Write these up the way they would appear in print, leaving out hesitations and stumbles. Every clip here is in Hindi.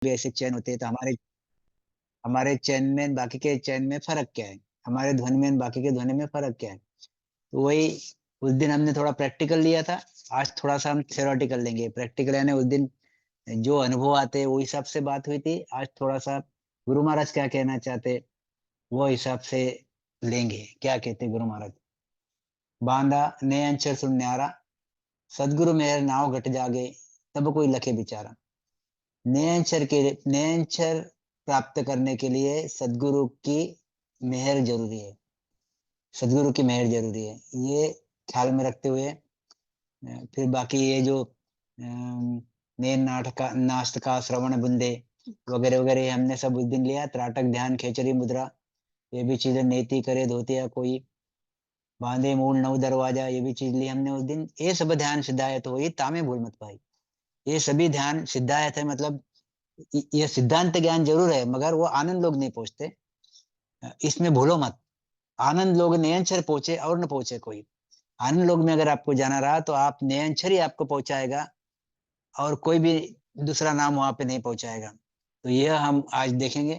भी ऐसे चैन होते हैं, तो हमारे हमारे चैन में बाकी के चैन में फर्क क्या है, हमारे ध्वनि में बाकी के ध्वनि में फर्क क्या है। तो वही उस दिन हमने थोड़ा प्रैक्टिकल लिया था, आज थोड़ा सा हम थ्योरेटिकल लेंगे। प्रैक्टिकल यानी उस दिन जो अनुभव आते वो हिसाब से बात हुई थी, आज थोड़ा सा गुरु महाराज क्या कहना चाहते वो हिसाब से लेंगे। क्या कहते गुरु महाराज? बांधा ने अंचर सुन न्यारा, सदगुरु मेहर नाव घट जागे, तब कोई लखे बिचारा। नयनचर प्राप्त करने के लिए सदगुरु की मेहर जरूरी है, सदगुरु की मेहर जरूरी है। ये ख्याल में रखते हुए फिर बाकी ये जो नैन नाटका नास्तिका श्रवण बुंदे वगैरह वगैरह हमने सब उस दिन लिया। त्राटक ध्यान खेचरी मुद्रा, ये भी चीजें, नेति करे धोतिया कोई, बांधे मूल नव दरवाजा, ये भी चीज ली हमने उस दिन। ये सब ध्यान सिद्धायत हो, ये तामे भूल मत भाई। ये सभी ध्यान सिद्धायत है, मतलब ये सिद्धांत ज्ञान जरूर है मगर वो आनंद लोग नहीं पहुंचते, इसमें भूलो मत। आनंद लोग नयनचर पहुंचे और न पहुंचे कोई। आनंद लोग में अगर आपको जाना रहा तो आप नयनचर ही आपको पहुंचाएगा, और कोई भी दूसरा नाम वहां पे नहीं पहुंचाएगा। तो यह हम आज देखेंगे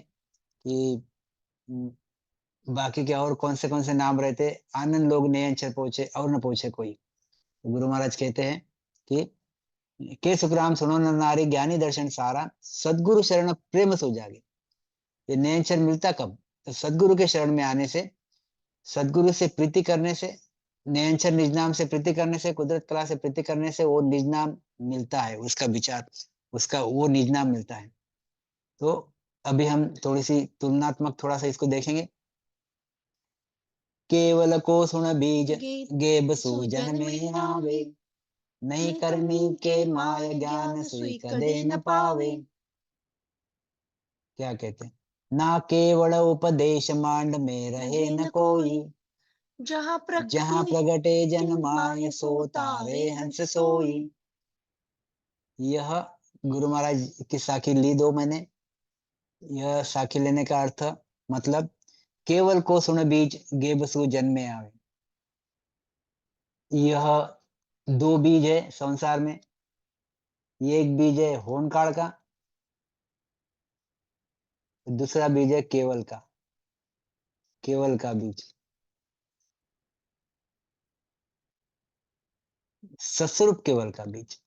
कि बाकी के और कौन से नाम रहते। आनंद लोग नयनचर पहुंचे और न पहुंचे कोई। तो गुरु महाराज कहते हैं कि के सुखराम सुनो नर नारी, ज्ञानी दर्शन सारा, सदगुरु शरण प्रेम सो जागे। ये नयनचर मिलता कब? तो सदगुरु के शरण में आने से, सदगुरु से प्रीति करने से, नयनचर निज नाम से प्रीति करने से, कुदरत कला से प्रीति करने से वो निज नाम मिलता है, उसका विचार, उसका वो निज नाम मिलता है। तो अभी हम थोड़ी सी तुलनात्मक थोड़ा सा इसको देखेंगे। केवल को सुन बीज गेब सूजन में आवे, नहीं करनी के माय ज्ञान सुई कदे न पावे। क्या कहते हैं? ना केवल उपदेश मांड में रहे न कोई, जहाँ प्रगटे जन माय सो तारे हंस सोई। यह गुरु महाराज की साखी ली दो मैंने। यह साखी लेने का अर्थ मतलब, केवल को सुन बीज गेबसु जन्मे आवे। यह दो बीज है संसार में। ये एक बीज है होनकाल का, दूसरा बीज है केवल का, केवल का बीज। सत्स्वरूप केवल का बीज,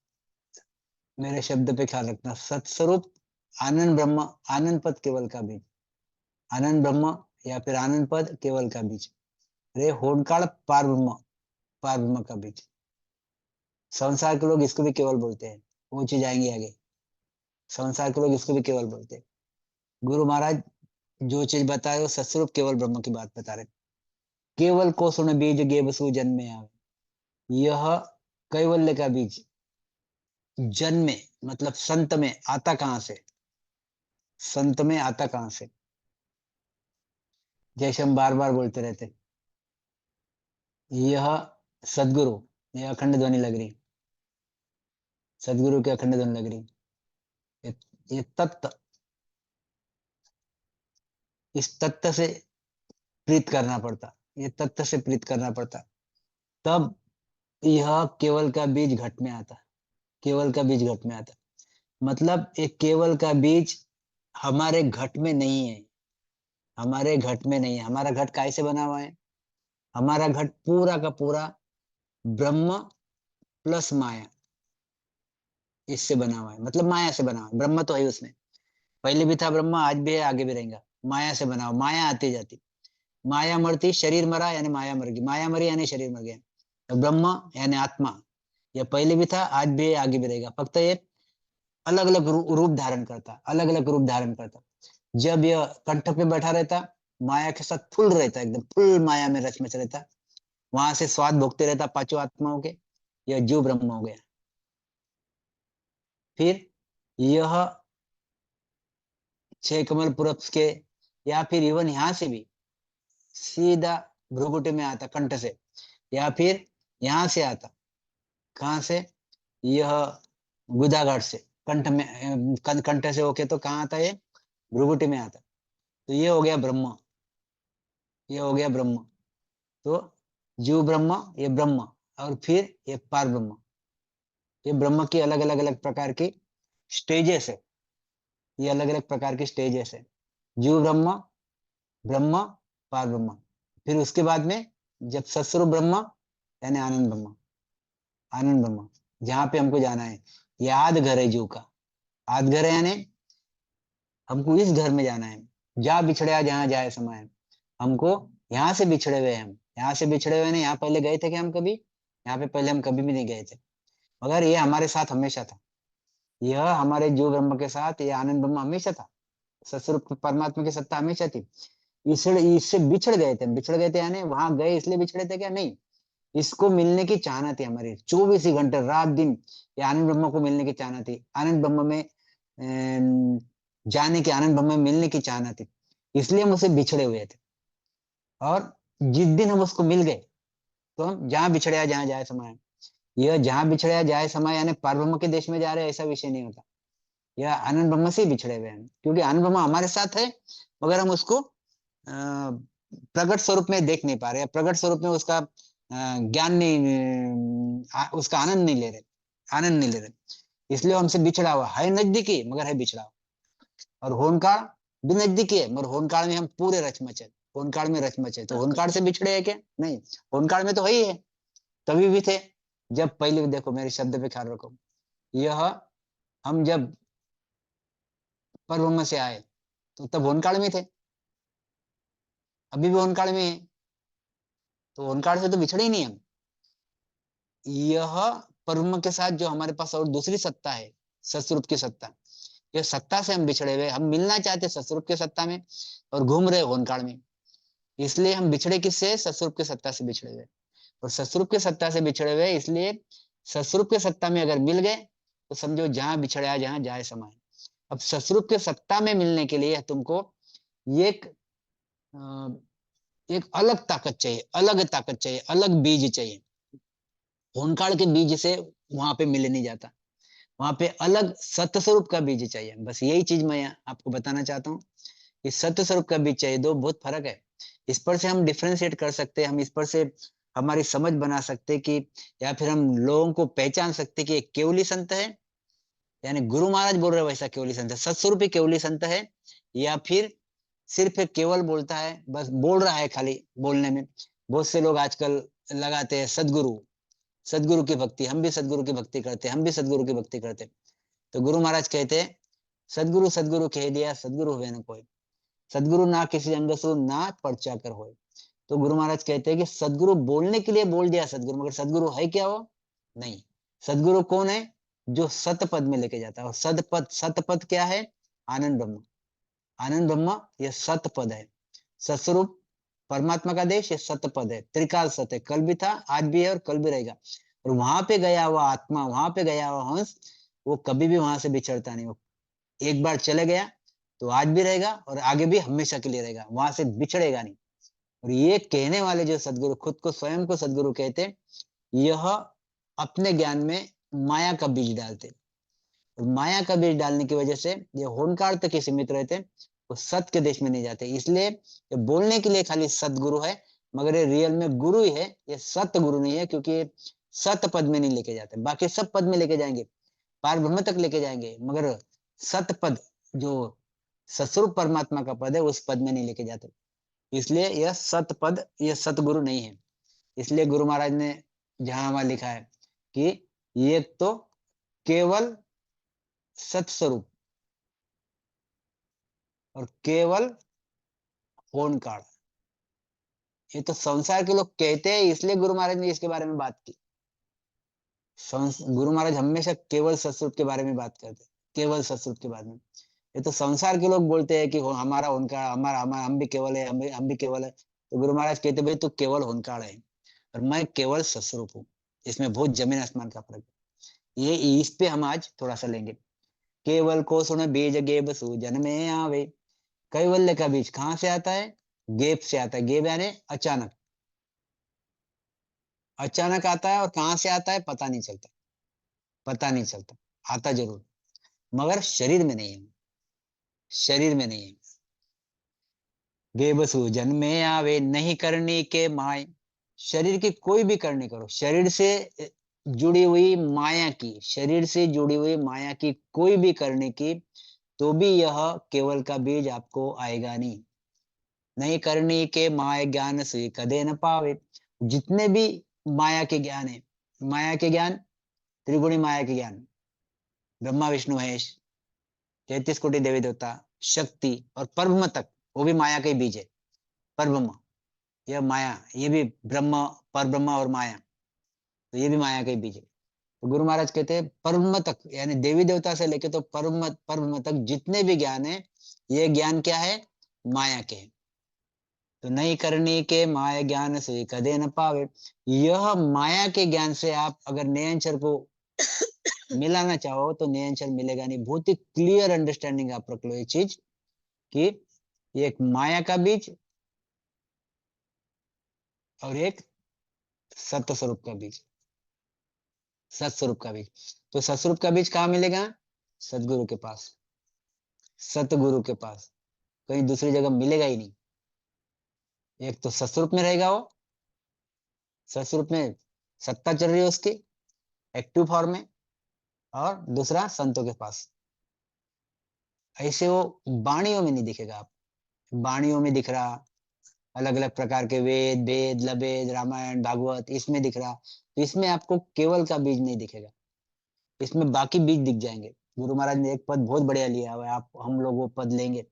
मेरे शब्द पे ख्याल रखना। सत्स्वरूप आनंद ब्रह्म, आनंद पद केवल का बीज, आनंद ब्रह्म या फिर आनंद पद केवल का बीज। रे होनकाल पार ब्रह्म, पार ब्रह्म का बीज। संसार के लोग इसको भी केवल बोलते हैं, वो चीज आएंगे आगे। संसार के लोग इसको भी केवल बोलते हैं। गुरु महाराज जो चीज बताए वो सत्स्वरूप केवल ब्रह्म की बात बता रहे। केवल को सुन बीज गेबसु जन्मे आवे। यह कैवल्य का बीज जन्मे, मतलब संत में आता कहां से? संत में आता कहां से? जैसे हम बार बार बोलते रहते, यह सदगुरु, यह अखंड ध्वनि लग रही, सदगुरु की अखंड ध्वनि लग रही। ये, ये तत्व, इस तत्व से प्रीत करना पड़ता, ये तत्व से प्रीत करना पड़ता, तब यह केवल का बीज घट में आता, केवल का बीज घट में आता। मतलब एक केवल का बीज हमारे घट में नहीं है, हमारे घट में नहीं है। हमारा घट कैसे बना हुआ है? हमारा घट पूरा का पूरा ब्रह्म प्लस माया, इससे बना हुआ है। मतलब माया से बना हुआ है, ब्रह्म तो है उसमें, पहले भी था ब्रह्म, आज भी है, आगे भी रहेगा। माया से बना हुआ, माया आती जाती, माया मरती शरीर मरा यानी माया मर गई, माया मरी यानी शरीर मर गया। तो ब्रह्म यानी आत्मा, यह पहले भी था, आज भी है, आगे भी रहेगा। फक्त ये अलग अलग रूप धारण करता, अलग अलग रूप धारण करता। जब यह कंठ पे बैठा रहता, माया के साथ फुल रहता, एकदम फुल माया में रच मच रहता, वहां से स्वाद भोगते रहता पांचों आत्माओं के, यह जीव ब्रह्म हो गया। फिर यह छह कमल पुरप्स के, या फिर इवन यहां से भी सीधा भ्रुकुटी में आता कंठ से, या फिर यहां से आता, कहां से? यह गुदाघाट से, कंठ में, कंठ से होके तो कहाँ आता है? भ्रुकुटी में आता। तो ये हो गया ब्रह्म, ये हो गया ब्रह्म। तो जीव ब्रह्म, ये ब्रह्म, और फिर ये पार ब्रह्म। ये ब्रह्म की अलग अलग अलग प्रकार की स्टेजेस है। ये अलग अलग प्रकार की स्टेजेस है। जीव ब्रह्म, ब्रह्म, पार ब्रह्म। फिर उसके बाद में जब सत्स्वरूप ब्रह्म यानी आनंद ब्रह्म, आनंद ब्रह्म, जहाँ पे हमको जाना है। याद घर है जीव का, आद घर है यानी हमको इस घर में जाना है। जहाँ बिछड़े जहाँ जाए समाए। हमको यहाँ से बिछड़े हुए हैं, हम यहाँ से बिछड़े हुए नहीं। यहाँ पहले गए थे क्या हम कभी? यहाँ पे पहले हम कभी भी नहीं गए थे, मगर ये हमारे साथ हमेशा था। यह हमारे जीव ब्रह्म के साथ, ये आनंद ब्रह्म हमेशा था। सस्वरूप परमात्मा की सत्ता हमेशा थी। इससे इससे बिछड़ गए थे, बिछड़ गए थे यानी वहां गए इसलिए बिछड़े थे क्या? नहीं, इसको मिलने की चाहना थी हमारी 24 ही घंटे रात दिन। ये आनंद ब्रह्म को मिलने की चाहना थी, आनंद ब्रह्म में जाने की, आनंद ब्रह्म में मिलने की चाहना थी। इसलिए हम उसे बिछड़े हुए थे। और जिस दिन हम उसको मिल गए तो हम जहां बिछड़े जहां जाए समाये। यह जहां बिछड़े जाए समाये यानी पार ब्रह्म के देश में जा रहे, ऐसा विषय नहीं होता। यह आनंद ब्रह्म से बिछड़े हुए हैं, क्योंकि आनंद ब्रह्म हमारे साथ है, मगर हम उसको प्रकट स्वरूप में देख नहीं पा रहे, प्रकट स्वरूप में उसका ज्ञान नहीं, उसका आनंद नहीं ले रहे, आनंद नहीं ले रहे। इसलिए हमसे बिछड़ा हुआ है, नजदीकी मगर है बिछड़ा हुआ। और होनकाल भी नजदीकी है, मगर होनकाल में हम पूरे रचमच है, होनकाल में रचमच है। तो होनकाल से बिछड़े है क्या? नहीं, होनकाल में तो है ही है, तभी भी थे। जब पहले देखो, मेरे शब्द पे ख्याल रखो, यह हम जब परब्रह्म से आए तो तब होनकाल में थे, अभी भी होनकाल में है। तो होनकाल से तो बिछड़े ही नहीं हम। यह परब्रह्म के साथ जो हमारे पास और दूसरी सत्ता है, सतस्वरूप की सत्ता, यह सत्ता से हम बिछड़े हुए, हम मिलना चाहते सतस्वरूप की सत्ता में और घूम रहे होनकाल में। इसलिए हम बिछड़े किससे? सतस्वरूप की सत्ता से बिछड़े हुए। और सतस्वरूप की सत्ता से बिछड़े हुए, इसलिए सतस्वरूप की सत्ता में अगर मिल गए तो समझो जहां बिछड़ा जहां जाए समाए। अब सतस्वरूप की सत्ता में मिलने के लिए तुमको एक एक अलग ताकत चाहिए, अलग ताकत चाहिए, अलग बीज चाहिए। होनकाल के बीज से वहां पे मिल नहीं जाता, वहां पे अलग सत्य स्वरूप का बीज चाहिए। बस यही चीज मैं आपको बताना चाहता हूँ कि सत्य स्वरूप का बीज चाहिए। दो बहुत फर्क है, इस पर से हम डिफ्रेंशिएट कर सकते हैं, हम इस पर से हमारी समझ बना सकते कि, या फिर हम लोगों को पहचान सकते कि एक केवली संत है, यानी गुरु महाराज बोल रहे वैसा केवली संत है, सत्स्वरूप ही केवली संत है, या फिर सिर्फ एक केवल बोलता है, बस बोल रहा है खाली बोलने में। बहुत से लोग आजकल लगाते हैं सदगुरु, सदगुरु की भक्ति, हम भी सदगुरु की भक्ति करते, हम भी सदगुरु की भक्ति करते। तो गुरु महाराज कहते हैं, सदगुरु सदगुरु कह दिया, सदगुरु हुए न कोई, सदगुरु ना किसी अंग सु ना परचा कर होए। तो गुरु महाराज कहते हैं कि सदगुरु बोलने के लिए बोल दिया सदगुरु, मगर सदगुरु है क्या वो? नहीं। सदगुरु कौन है? जो सत पद में लेके जाता है। और सदपद, सतपद क्या है? आनंद ब्रह्म, आनंद ब्रह्म ये सत पद है। सतस्वरूप परमात्मा का देश ये सत पद है, त्रिकाल सत है, कल भी था, आज भी है और कल भी रहेगा। और वहां पे गया हुआ आत्मा, वहां पे गया हुआ हंस, वो कभी भी वहां से बिछड़ता नहीं। वो एक बार चले गया तो आज भी रहेगा और आगे भी हमेशा के लिए रहेगा, वहां से बिछड़ेगा नहीं। और ये कहने वाले जो सदगुरु, खुद को स्वयं को सदगुरु कहते, यह अपने ज्ञान में माया का बीज डालते। और माया का बीज डालने की वजह से ये होनकाल तक ही सीमित रहते, वो सत के देश में नहीं जाते। इसलिए ये बोलने के लिए खाली सतगुरु है, मगर ये रियल में गुरु ही है, ये सत गुरु नहीं है, क्योंकि सत पद में नहीं लेके जाते। बाकी सब पद में लेके जाएंगे, पार ब्रह्म तक लेके जाएंगे, मगर सत पद जो सस्वरूप परमात्मा का पद है उस पद में नहीं लेके जाते। इसलिए यह सत पद, यह सतगुरु नहीं है। इसलिए गुरु महाराज ने जहां वहां लिखा है कि ये तो केवल सत्स्वरूप और केवल होनकाल, ये तो संसार के लोग कहते हैं, इसलिए गुरु महाराज ने इसके बारे में बात की। गुरु महाराज हमेशा केवल सत्स्वरूप के बारे में बात करते, केवल सत्स्वरूप के बारे में। ये तो संसार के लोग बोलते हैं कि हमारा उनका, हमारा हमारा, हम भी केवल है, हम भी केवल है। तो गुरु महाराज कहते भाई तू केवल होनकाल है और मैं केवल सत्स्वरूप हूँ। इसमें बहुत जमीन आसमान का फर्क है। ये इस पे हम आज थोड़ा सा लेंगे। केवल को सुन बीज गेब सूजन में आवे। कैवल्य का बीज कहाँ से आता है? गेप से आता है। गेप यानी अचानक, अचानक आता है, और कहां से आता है पता नहीं चलता, पता नहीं चलता, आता जरूर, मगर शरीर में नहीं है, शरीर में नहीं है। बेबसु जन्मे आवे नहीं करनी के माय। शरीर की कोई भी करनी करो, शरीर से जुड़ी हुई माया की, शरीर से जुड़ी हुई माया की कोई भी करने की तो भी यह केवल का बीज आपको आएगा नहीं। नहीं करनी के माया ज्ञान से कदे न पावे। जितने भी माया के ज्ञान है, माया के ज्ञान, त्रिगुणी माया के ज्ञान, ब्रह्मा विष्णु महेश, 33 कोटि देवी देवता, शक्ति और परब्रह्म तक, वो भी माया के ही बीज है। परब्रह्म, यह माया, ये भी ब्रह्म, परब्रह्म और माया, तो ये भी माया के ही बीज है। तो गुरु महाराज कहते हैं परब्रह्म तक, यानी देवी देवता से लेके तो परब्रह्म तक जितने भी ज्ञान है, ये ज्ञान क्या है? माया के। तो नहीं करनी के माया ज्ञान से कदे न पावे। यह माया के ज्ञान से आप अगर नयनचर को मिलाना चाहो तो नयनचर मिलेगा नहीं। बहुत ही क्लियर अंडरस्टैंडिंग आप रख लो ये चीज, कि ये एक माया का बीज और एक सत्य स्वरूप का बीज, सत्स्वरूप का बीज। तो सत्स्वरूप का बीज कहाँ मिलेगा? सदगुरु के पास, सतगुरु के पास, कहीं दूसरी जगह मिलेगा ही नहीं। एक तो सत्स्वरूप में रहेगा वो, सत्स्वरूप में सत्ता चल रही है उसकी एक्टिव फॉर्म में, और दूसरा संतों के पास। ऐसे वो वाणियों में नहीं दिखेगा। आप वाणियों में दिख रहा, अलग अलग प्रकार के वेद, वेद, लवेद, रामायण, भागवत, इसमें दिख रहा, तो इसमें आपको केवल का बीज नहीं दिखेगा, इसमें बाकी बीज दिख जाएंगे। गुरु महाराज ने एक पद बहुत बढ़िया लिया हुआ है, आप हम लोग वो पद लेंगे।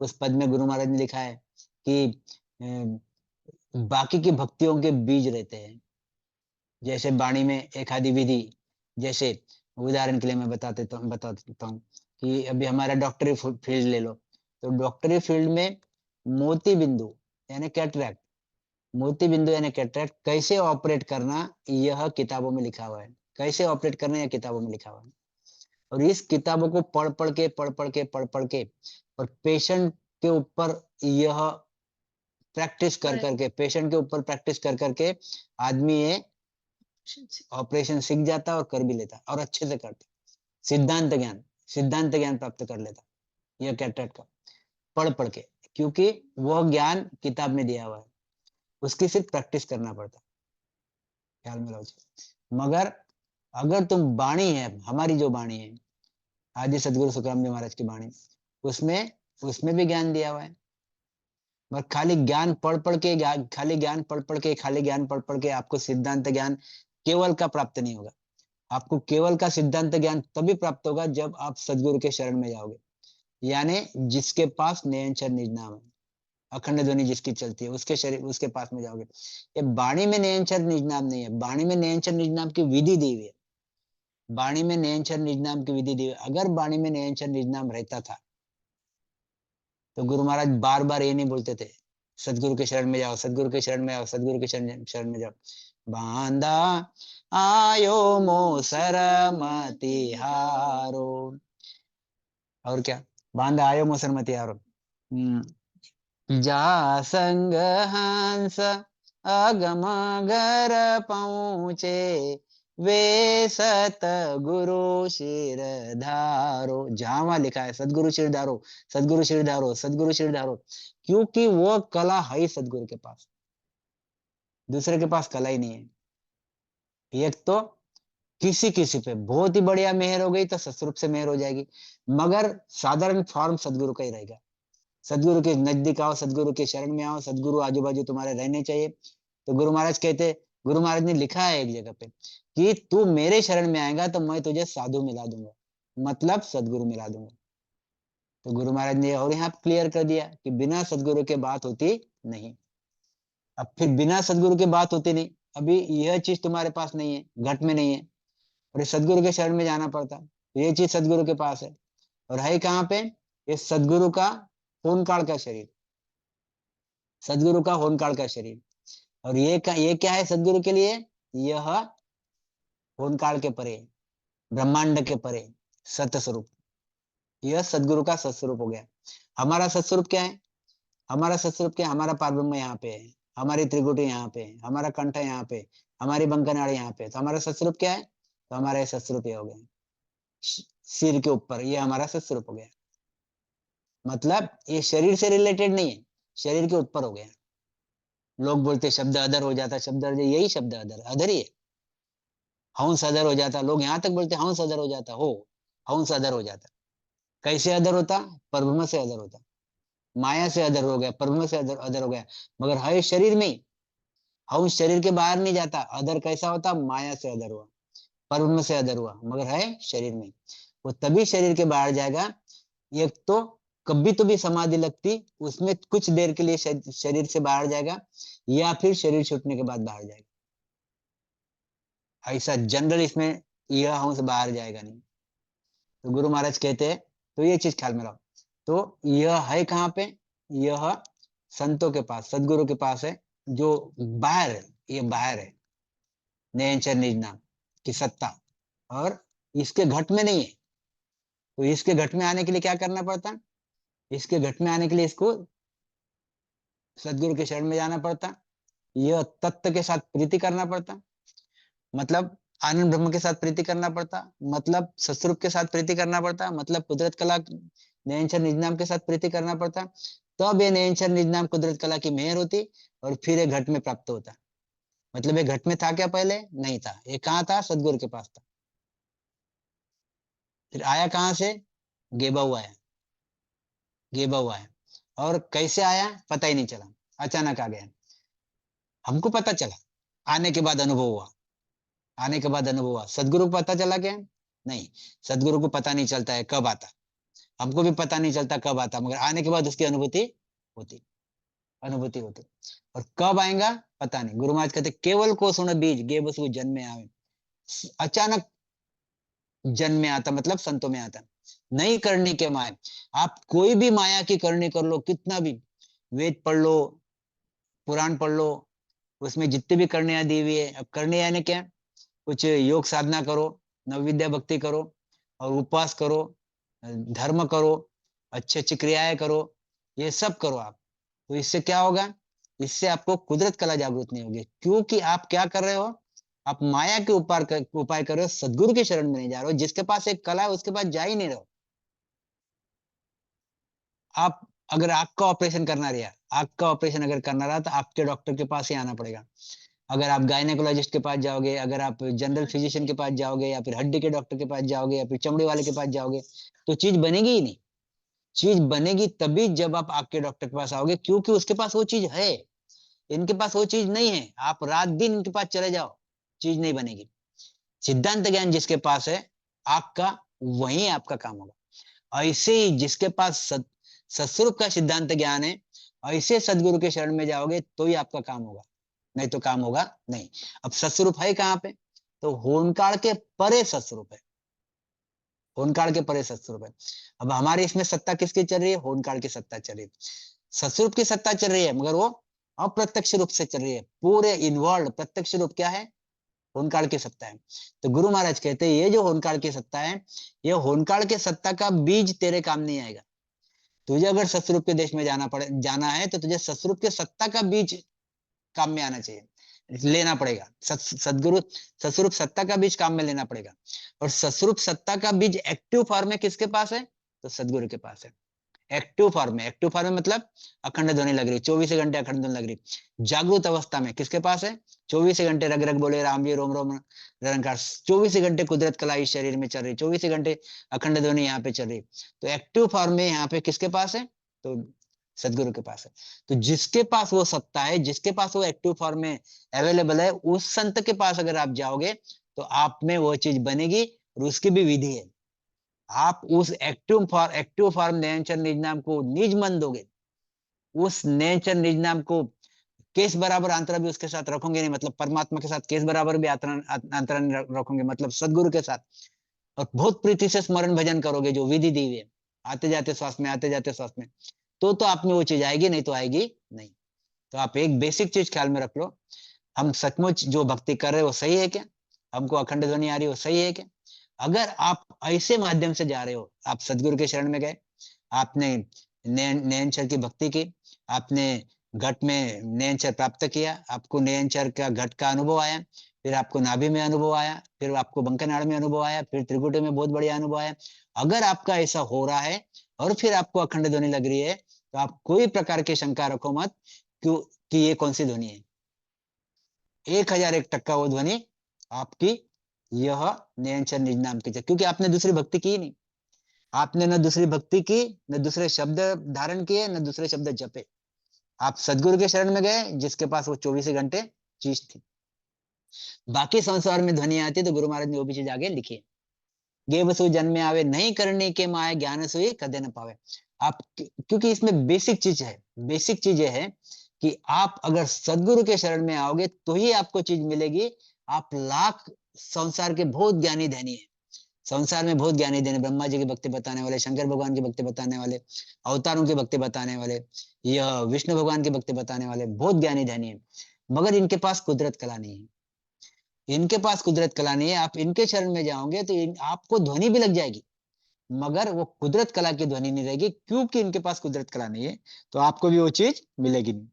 उस पद में गुरु महाराज ने लिखा है कि बाकी की भक्तियों के बीज रहते हैं। जैसे वाणी में एक आदि विधि, जैसे उदाहरण के लिए मैं बता देता हूँ कि अभी हमारा डॉक्टरी फील्ड ले लो, तो डॉक्टरी फील्ड में मोती बिंदु यानी कैटरैक्ट, मोती बिंदु यानी कैटरैक्ट कैसे ऑपरेट करना, यह किताबों में लिखा हुआ है। कैसे ऑपरेट करना, यह किताबों में लिखा हुआ है। और इस किताबों को पढ़ पढ़ के और पेशेंट के ऊपर यह प्रैक्टिस कर करके, पेशेंट के ऊपर प्रैक्टिस कर करके आदमी ये ऑपरेशन सीख जाता और कर भी लेता और अच्छे से करता। सिद्धांत ज्ञान, सिद्धांत ज्ञान प्राप्त कर लेता यह कैटरेक्ट का, पढ़ पढ़ के, क्योंकि वह ज्ञान किताब में दिया हुआ है, उसकी सिर्फ प्रैक्टिस करना पड़ता। ख्याल में रहो। मगर अगर तुम वाणी है, हमारी जो वाणी है आदि सदगुरु सुखराम जी महाराज की वाणी, उसमें उसमें भी ज्ञान दिया हुआ है। मगर खाली ज्ञान पढ़ पढ़ के, खाली ज्ञान पढ़ पढ़ के, खाली ज्ञान पढ़ पढ़ के आपको सिद्धांत ज्ञान केवल का प्राप्त नहीं होगा। आपको केवल का सिद्धांत ज्ञान तभी प्राप्त होगा जब आप सदगुरु के शरण में जाओगे, यानी जिसके पास नयनचर निज नाम है, अखंड ध्वनि जिसकी चलती है, उसके शरीर, उसके पास में जाओगे। ये वाणी में नयनचर निज नाम नहीं है, वाणी में नयनचर निज नाम की विधि दी हुई है। वाणी में नयनचर निज नाम की विधि दी हुई। अगर वाणी में नयनचर निज नाम रहता था तो गुरु महाराज बार बार ये नहीं बोलते थे सदगुरु के शरण में जाओ, सदगुरु के शरण में आओ, सदगुरु के शरण में जाओ। बांधा आयो मो सरमति हारो, और क्या, बांधा आयो मो सरमति हारो। जा संग हंस अगम घर पहुँचे, वे सत गुरु शिर धारो। जहां वहां लिखा है सदगुरु शिर धारो, सदगुरु शिर धारो, सदगुरु शिर धारो, क्योंकि वो कला है ही सदगुरु के पास, दूसरे के पास कला ही नहीं है। एक तो किसी किसी पे बहुत ही बढ़िया मेहर हो गई तो सस्वरूप से मेहर हो जाएगी, मगर साधारण फॉर्म सदगुरु का ही रहेगा। सदगुरु के नजदीक आओ, सदगुरु के शरण में आओ, सदगुरु आजू बाजू तुम्हारे रहने चाहिए। तो गुरु महाराज कहते, गुरु महाराज ने लिखा है एक जगह पे कि तू मेरे शरण में आएगा तो मैं तुझे साधु मिला दूंगा, मतलब सदगुरु मिला दूंगा। तो गुरु महाराज ने और यहाँ क्लियर कर दिया कि बिना सदगुरु के बात होती नहीं। अब फिर बिना सदगुरु के बात होती नहीं, अभी यह चीज तुम्हारे पास नहीं है, घट में नहीं है, और सदगुरु के शरण में जाना पड़ता, तो ये चीज सदगुरु के पास है। और है कहाँ पे? ये सदगुरु का होनकाल का शरीर, सदगुरु का होनकाल का शरीर। और ये क्या है सदगुरु के लिए? यह होनकाल के परे, ब्रह्मांड के परे सत्य स्वरूप, यह सदगुरु का सत्स्वरूप हो गया। हमारा सत्स्वरूप क्या है? हमारा सत्स्वरूप क्या है? हमारा पारब्रह्म यहाँ पे है, हमारी त्रिकुटी यहाँ पे है, हमारा कंठ यहाँ पे, हमारी बंकनाड़ी यहाँ पे, तो हमारा सत्स्वरूप क्या है? तो हमारा ये सत्स्वरूप ये हो गया, सिर के ऊपर, ये हमारा सत्स्वरूप हो गया। मतलब ये शरीर से रिलेटेड नहीं है, शरीर के ऊपर हो गया। लोग बोलते शब्द अदर हो जाता, शब्द अदर, यही शब्द अदर अदर ही है। हंस अदर हो जाता, लोग यहाँ तक बोलते हंस अदर हो जाता, हो हंस अदर हो जाता, कैसे अदर होता? परब्रह्म से अदर होता, माया से अदर हो गया, परब्रह्म से अदर अदर हो गया, मगर है शरीर में ही, हम शरीर के बाहर नहीं जाता। अदर कैसा होता? माया से अदर हुआ, परब्रह्म से अदर हुआ, मगर है शरीर में। वो तभी शरीर के बाहर जाएगा, एक तो कभी तो भी समाधि लगती, उसमें कुछ देर के लिए शरीर से बाहर जाएगा, या फिर शरीर छूटने के बाद बाहर जाएगा। ऐसा जनरल इसमें यह हंस बाहर जाएगा नहीं। तो गुरु महाराज कहते हैं, तो ये चीज ख्याल में रखो। तो यह है कहाँ पे? यह संतों के पास, सदगुरु के पास है, जो बाहर है, ये बाहर है, नयनचर निज नाम की सत्ता, और इसके घट में नहीं है। तो इसके घट में आने के लिए क्या करना पड़ता? इसके घट में आने के लिए इसको सदगुरु के शरण में जाना पड़ता, यह तत्व के साथ प्रीति करना पड़ता, मतलब आनंद ब्रह्म के साथ प्रीति करना पड़ता, मतलब सस्वरूप के साथ प्रीति करना पड़ता, मतलब कुदरत कला नयनचर निज नाम के साथ प्रीति करना पड़ता। तब ये नयनचर निज नाम कुदरत कला की मेहर होती, और फिर ये घट में प्राप्त होता। मतलब ये घट में था क्या? पहले नहीं था। ये कहाँ था? सदगुरु के पास था। फिर आया कहाँ से? गेबा हुआ है, गेबा हुआ है। और कैसे आया पता ही नहीं चला, अचानक आ गया। हमको पता चला, आने के बाद अनुभव हुआ, आने के बाद अनुभव हुआ। सदगुरु को पता चला क्या? नहीं, सदगुरु को पता नहीं चलता है कब आता, हमको भी पता नहीं चलता कब आता, मगर आने के बाद उसकी अनुभूति होती, अनुभूति होती। और कब आएगा पता नहीं। गुरु महाराज कहते केवल को सुन बीज गे बसु जन्मे आवे, अचानक जन्म में आता, मतलब संतों में आता। नहीं करनी के माया, आप कोई भी माया की करनी कर लो, कितना भी वेद पढ़ लो, पुराण पढ़ लो, उसमें जितनी भी करने दी हुई है। अब करने यानी क्या? कुछ योग साधना करो, नवविद्या भक्ति करो, और उपवास करो, धर्म करो, अच्छी अच्छी क्रियाएं करो, ये सब करो आप। तो इससे क्या होगा? इससे आपको कुदरत कला जागृत नहीं होगी, क्योंकि आप क्या कर रहे हो? आप माया के उपाय कर रहे हो, सदगुरु के शरण में नहीं जा रहे हो। जिसके पास एक कला है उसके पास जा ही नहीं रहे हो आप। अगर आंख का ऑपरेशन करना रहा, आंख का ऑपरेशन अगर करना रहा, तो आपके डॉक्टर के पास ही आना पड़ेगा। अगर आप गायनेकोलॉजिस्ट के पास जाओगे, अगर आप जनरल फिजिशियन के पास जाओगे, या फिर हड्डी के डॉक्टर के पास जाओगे, या फिर चमड़ी वाले के पास जाओगे, तो चीज बनेगी ही नहीं। चीज बनेगी तभी जब आप आंख के डॉक्टर के पास आओगे, क्योंकि उसके पास वो चीज है, इनके पास वो चीज नहीं है। आप रात दिन इनके पास चले जाओ, चीज नहीं बनेगी। सिद्धांत ज्ञान जिसके पास है आंख का, वही आपका काम होगा। ऐसे ही जिसके पास सत्स्वरूप का सिद्धांत ज्ञान है, ऐसे सदगुरु के शरण में जाओगे तो ही आपका काम होगा, नहीं तो काम होगा नहीं। अब सत्स्वरूप है कहाँ पे? तो होनकाल के परे सत्स्वरूप है, होनकाल के परे सत्स्वरूप है। अब हमारे इसमें सत्ता किसकी चल रही है? होनकाल की सत्ता चल रही है, सत्स्वरूप की सत्ता चल रही है, मगर वो अप्रत्यक्ष रूप से चल रही है। पूरे इनवर्ल्ड प्रत्यक्ष रूप क्या है? होनकाल की सत्ता है। तो गुरु महाराज कहते हैं ये जो होनकाल की सत्ता है, ये होनकाल के सत्ता का बीज तेरे काम नहीं आएगा। तुझे अगर सतरूप के देश में जाना है, तो तुझे सतरूप के सत्ता का बीज काम में आना चाहिए, लेना पड़ेगा। सदगुरु सतरूप सत्ता का बीज काम में लेना पड़ेगा। और सतरूप सत्ता का बीज एक्टिव फॉर्म में किसके पास है? तो सदगुरु के पास है। एक्टिव फॉर्म में, एक्टिव फॉर्म में मतलब अखंड ध्वनि लग रही, 24 घंटे अखंड ध्वनि लग रही। जागृत अवस्था में किसके पास है? 24 घंटे रग रग बोले राम जी रोम रोम निरंकार, 24 घंटे कुदरत कला इस शरीर में चल रही, 24 घंटे अखंड ध्वनि यहाँ पे चल रही। तो एक्टिव फॉर्म में यहाँ पे किसके पास है? तो सदगुरु के पास है। तो जिसके पास वो सत्ता है, जिसके पास वो एक्टिव फॉर्म में अवेलेबल है, उस संत के पास अगर आप जाओगे तो आप में वो चीज बनेगी, और उसकी भी विधि है। आप उस एक्टिव फॉर्म नेचर निज नाम को निज मन दोगे, उस नेचर निज नाम को केस बराबर अंतरा भी उसके साथ रखोगे नहीं, मतलब परमात्मा के साथ केस बराबर भी अंतरा रखोगे, मतलब सदगुरु के साथ। और बहुत प्रीति से स्मरण भजन करोगे, जो विधि दी हुई है, आते जाते श्वास में, आते जाते श्वास में, तो आप में वो चीज आएगी, नहीं तो आएगी नहीं। तो आप एक बेसिक चीज ख्याल में रख लो, हम सचमुच जो भक्ति कर रहे हो सही है क्या? हमको अखंड ध्वनि आ रही हो सही है क्या? अगर आप ऐसे माध्यम से जा रहे हो, आप सदगुरु के शरण में गए, आपने नयनचर की भक्ति की, आपने घट में नयनचर प्राप्त किया, आपको नयनचर का घट का अनुभव आया, फिर आपको नाभि में अनुभव आया, फिर आपको बंकनाड़ में अनुभव आया, फिर त्रिकुटी में बहुत बढ़िया अनुभव आया। अगर आपका ऐसा हो रहा है और फिर आपको अखंड ध्वनि लग रही है, तो आप कोई प्रकार की शंका रखो मत क्यों कि ये कौन सी ध्वनि है। 1001 टक्का वो ध्वनि आपकी यह नयनचर निज नाम की, क्योंकि आपने दूसरी भक्ति की नहीं। आपने न दूसरी भक्ति की, न दूसरे शब्द धारण किए, न दूसरे शब्द जपे। आप सदगुरु के शरण में गए जिसके पास वो 24 घंटे चीज थी। बाकी संसार में ध्वनि आती तो गुरु महाराज ने वो भी चीज आगे लिखी है। गे वसु जन्मे आवे, नहीं करने के माया ज्ञान सुई कदे न पावे। आप क्योंकि इसमें बेसिक चीज है, बेसिक चीज ये है कि आप अगर सदगुरु के शरण में आओगे तो ही आपको चीज मिलेगी। आप लाख संसार के बहुत ज्ञानी धनी है, संसार में बहुत ज्ञानी धनी, ब्रह्मा जी की भक्ति बताने वाले, शंकर भगवान की भक्ति बताने वाले, अवतारों की भक्ति बताने वाले, यह विष्णु भगवान की भक्ति बताने वाले बहुत ज्ञानी धनी है, मगर इनके पास कुदरत कला नहीं है। इनके पास कुदरत कला नहीं है। आप इनके शरण में जाओगे तो आपको ध्वनि भी लग जाएगी, मगर वो कुदरत कला की ध्वनि नहीं रहेगी, क्योंकि इनके पास कुदरत कला नहीं है। तो आपको भी वो चीज मिलेगी नहीं,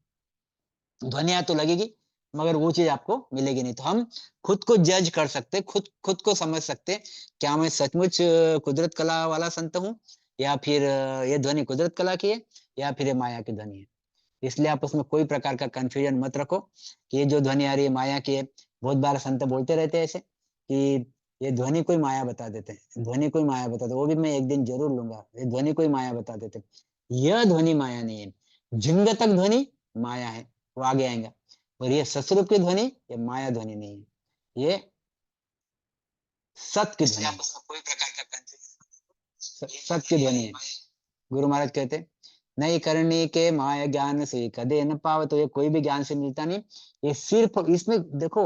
ध्वनिया तो लगेगी मगर वो चीज आपको मिलेगी नहीं। तो हम खुद को जज कर सकते, खुद खुद को समझ सकते, क्या मैं सचमुच कुदरत कला वाला संत हूँ, या फिर ये ध्वनि कुदरत कला की है, या फिर ये माया की ध्वनि है। इसलिए आप उसमें कोई प्रकार का कंफ्यूजन मत रखो कि ये जो ध्वनि आ रही है माया की है। बहुत बार संत बोलते रहते हैं ऐसे कि ये ध्वनि कोई माया बता देते हैं, ध्वनि कोई माया बता दे, वो भी मैं एक दिन जरूर लूंगा, ये ध्वनि कोई माया बता देते। यह ध्वनि माया नहीं है, झिंग तक ध्वनि माया है, वो आगे आएगा। और ये ससुरूप की ध्वनि ये माया ध्वनि नहीं है, ये सत की ध्वनि, कोई प्रकार का कंफ्यूजन, सत की ध्वनि है। गुरु महाराज कहते नहीं करने के माया ज्ञान से कदे न पावे। तो ये कोई भी ज्ञान से मिलता नहीं, ये सिर्फ इसमें देखो,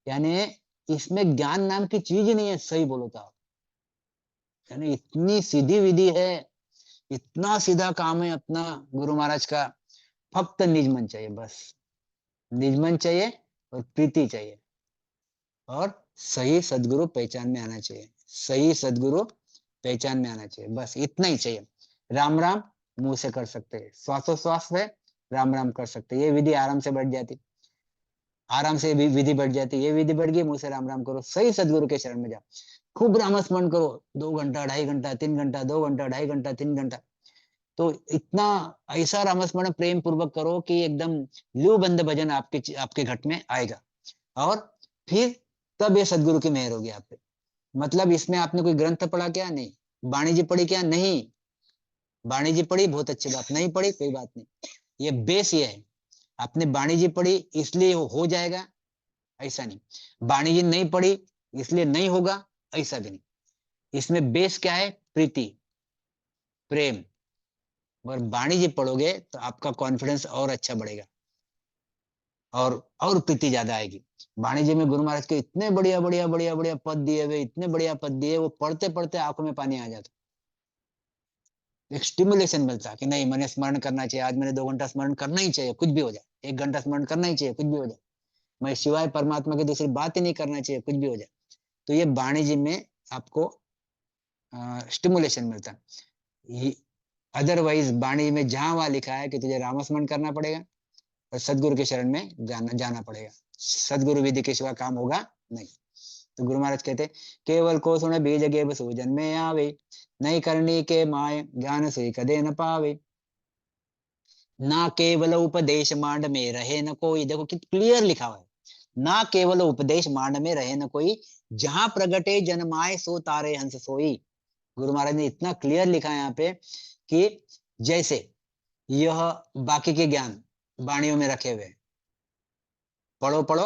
यानी इसमें ज्ञान नाम की चीज ही नहीं है, सही बोलो तो आप, यानी इतनी सीधी विधि है, इतना सीधा काम है अपना गुरु महाराज का। फक्त निज मन चाहिए, बस निज मन चाहिए और प्रीति चाहिए, और सही सदगुरु पहचान में आना चाहिए, सही सदगुरु पहचान में आना चाहिए, बस इतना ही चाहिए। राम राम मुंह से कर सकते हैं, श्वासोश्वास है राम राम कर सकते हैं, ये विधि आराम से बढ़ जाती, आराम से विधि बढ़ जाती, ये विधि बढ़ गई, मुंह से राम राम करो, सही सदगुरु के शरण में जाओ, खूब रामस्मरण करो, 2 घंटा 2.5 घंटा 3 घंटा, 2 घंटा 2.5 घंटा 3 घंटा। तो इतना ऐसा रामस्मरण प्रेम पूर्वक करो कि एकदम लू बंद भजन आपके आपके घट में आएगा, और फिर तब ये सदगुरु की मेहर होगी आप पे। मतलब इसमें आपने कोई ग्रंथ पढ़ा क्या? नहीं। वाणी जी पढ़ी क्या? नहीं। वाणी जी पढ़ी बहुत अच्छी बात, नहीं पढ़ी कोई बात नहीं, ये बेस ये है। आपने वाणी जी पढ़ी इसलिए हो जाएगा, ऐसा नहीं। वाणी जी नहीं पढ़ी इसलिए नहीं होगा, ऐसा भी नहीं। इसमें बेस क्या है? प्रीति, प्रेम। और वाणी जी पढ़ोगे तो आपका कॉन्फिडेंस और अच्छा बढ़ेगा, और प्रीति ज्यादा आएगी। वाणिज्य में गुरु महाराज के इतने बढ़िया बढ़िया बढ़िया बढ़िया पद दिए हुए, इतने बढ़िया पद दिए, वो पढ़ते पढ़ते आंखों में पानी आ जाता, एक स्टिमुलेशन मिलता कि नहीं मैंने स्मरण करना चाहिए, आज मैंने 2 घंटा स्मरण करना ही चाहिए, कुछ भी हो जाए, 1 घंटा स्मरण करना ही चाहिए, कुछ भी हो जाए, मैं सिवाय परमात्मा की दूसरी बात ही नहीं करना चाहिए, कुछ भी हो जाए। तो ये वाणिज्य में आपको स्टिमुलेशन मिलता है। अदरवाइज वाणी में जहां वहां लिखा है कि तुझे रामस्मरण करना पड़ेगा और सदगुरु के शरण में जाना पड़ेगा, सदगुरु विधि के सिवा काम होगा नहीं। तो गुरु महाराज कहते केवल को सुने बीज गेब सूजन में आवे, नहीं करनी के माय ज्ञान से कदे न पावे, ना केवल उपदेश मांड में रहे न कोई। देखो कितना क्लियर लिखा हुआ है, ना केवल उपदेश मांड में रहे न कोई, जहां प्रगटे जन्माए सो तारे हंस सोई। गुरु महाराज ने इतना क्लियर लिखा है यहाँ पे कि जैसे यह बाकी के ज्ञान वाणियों में रखे हुए, पढ़ो पढ़ो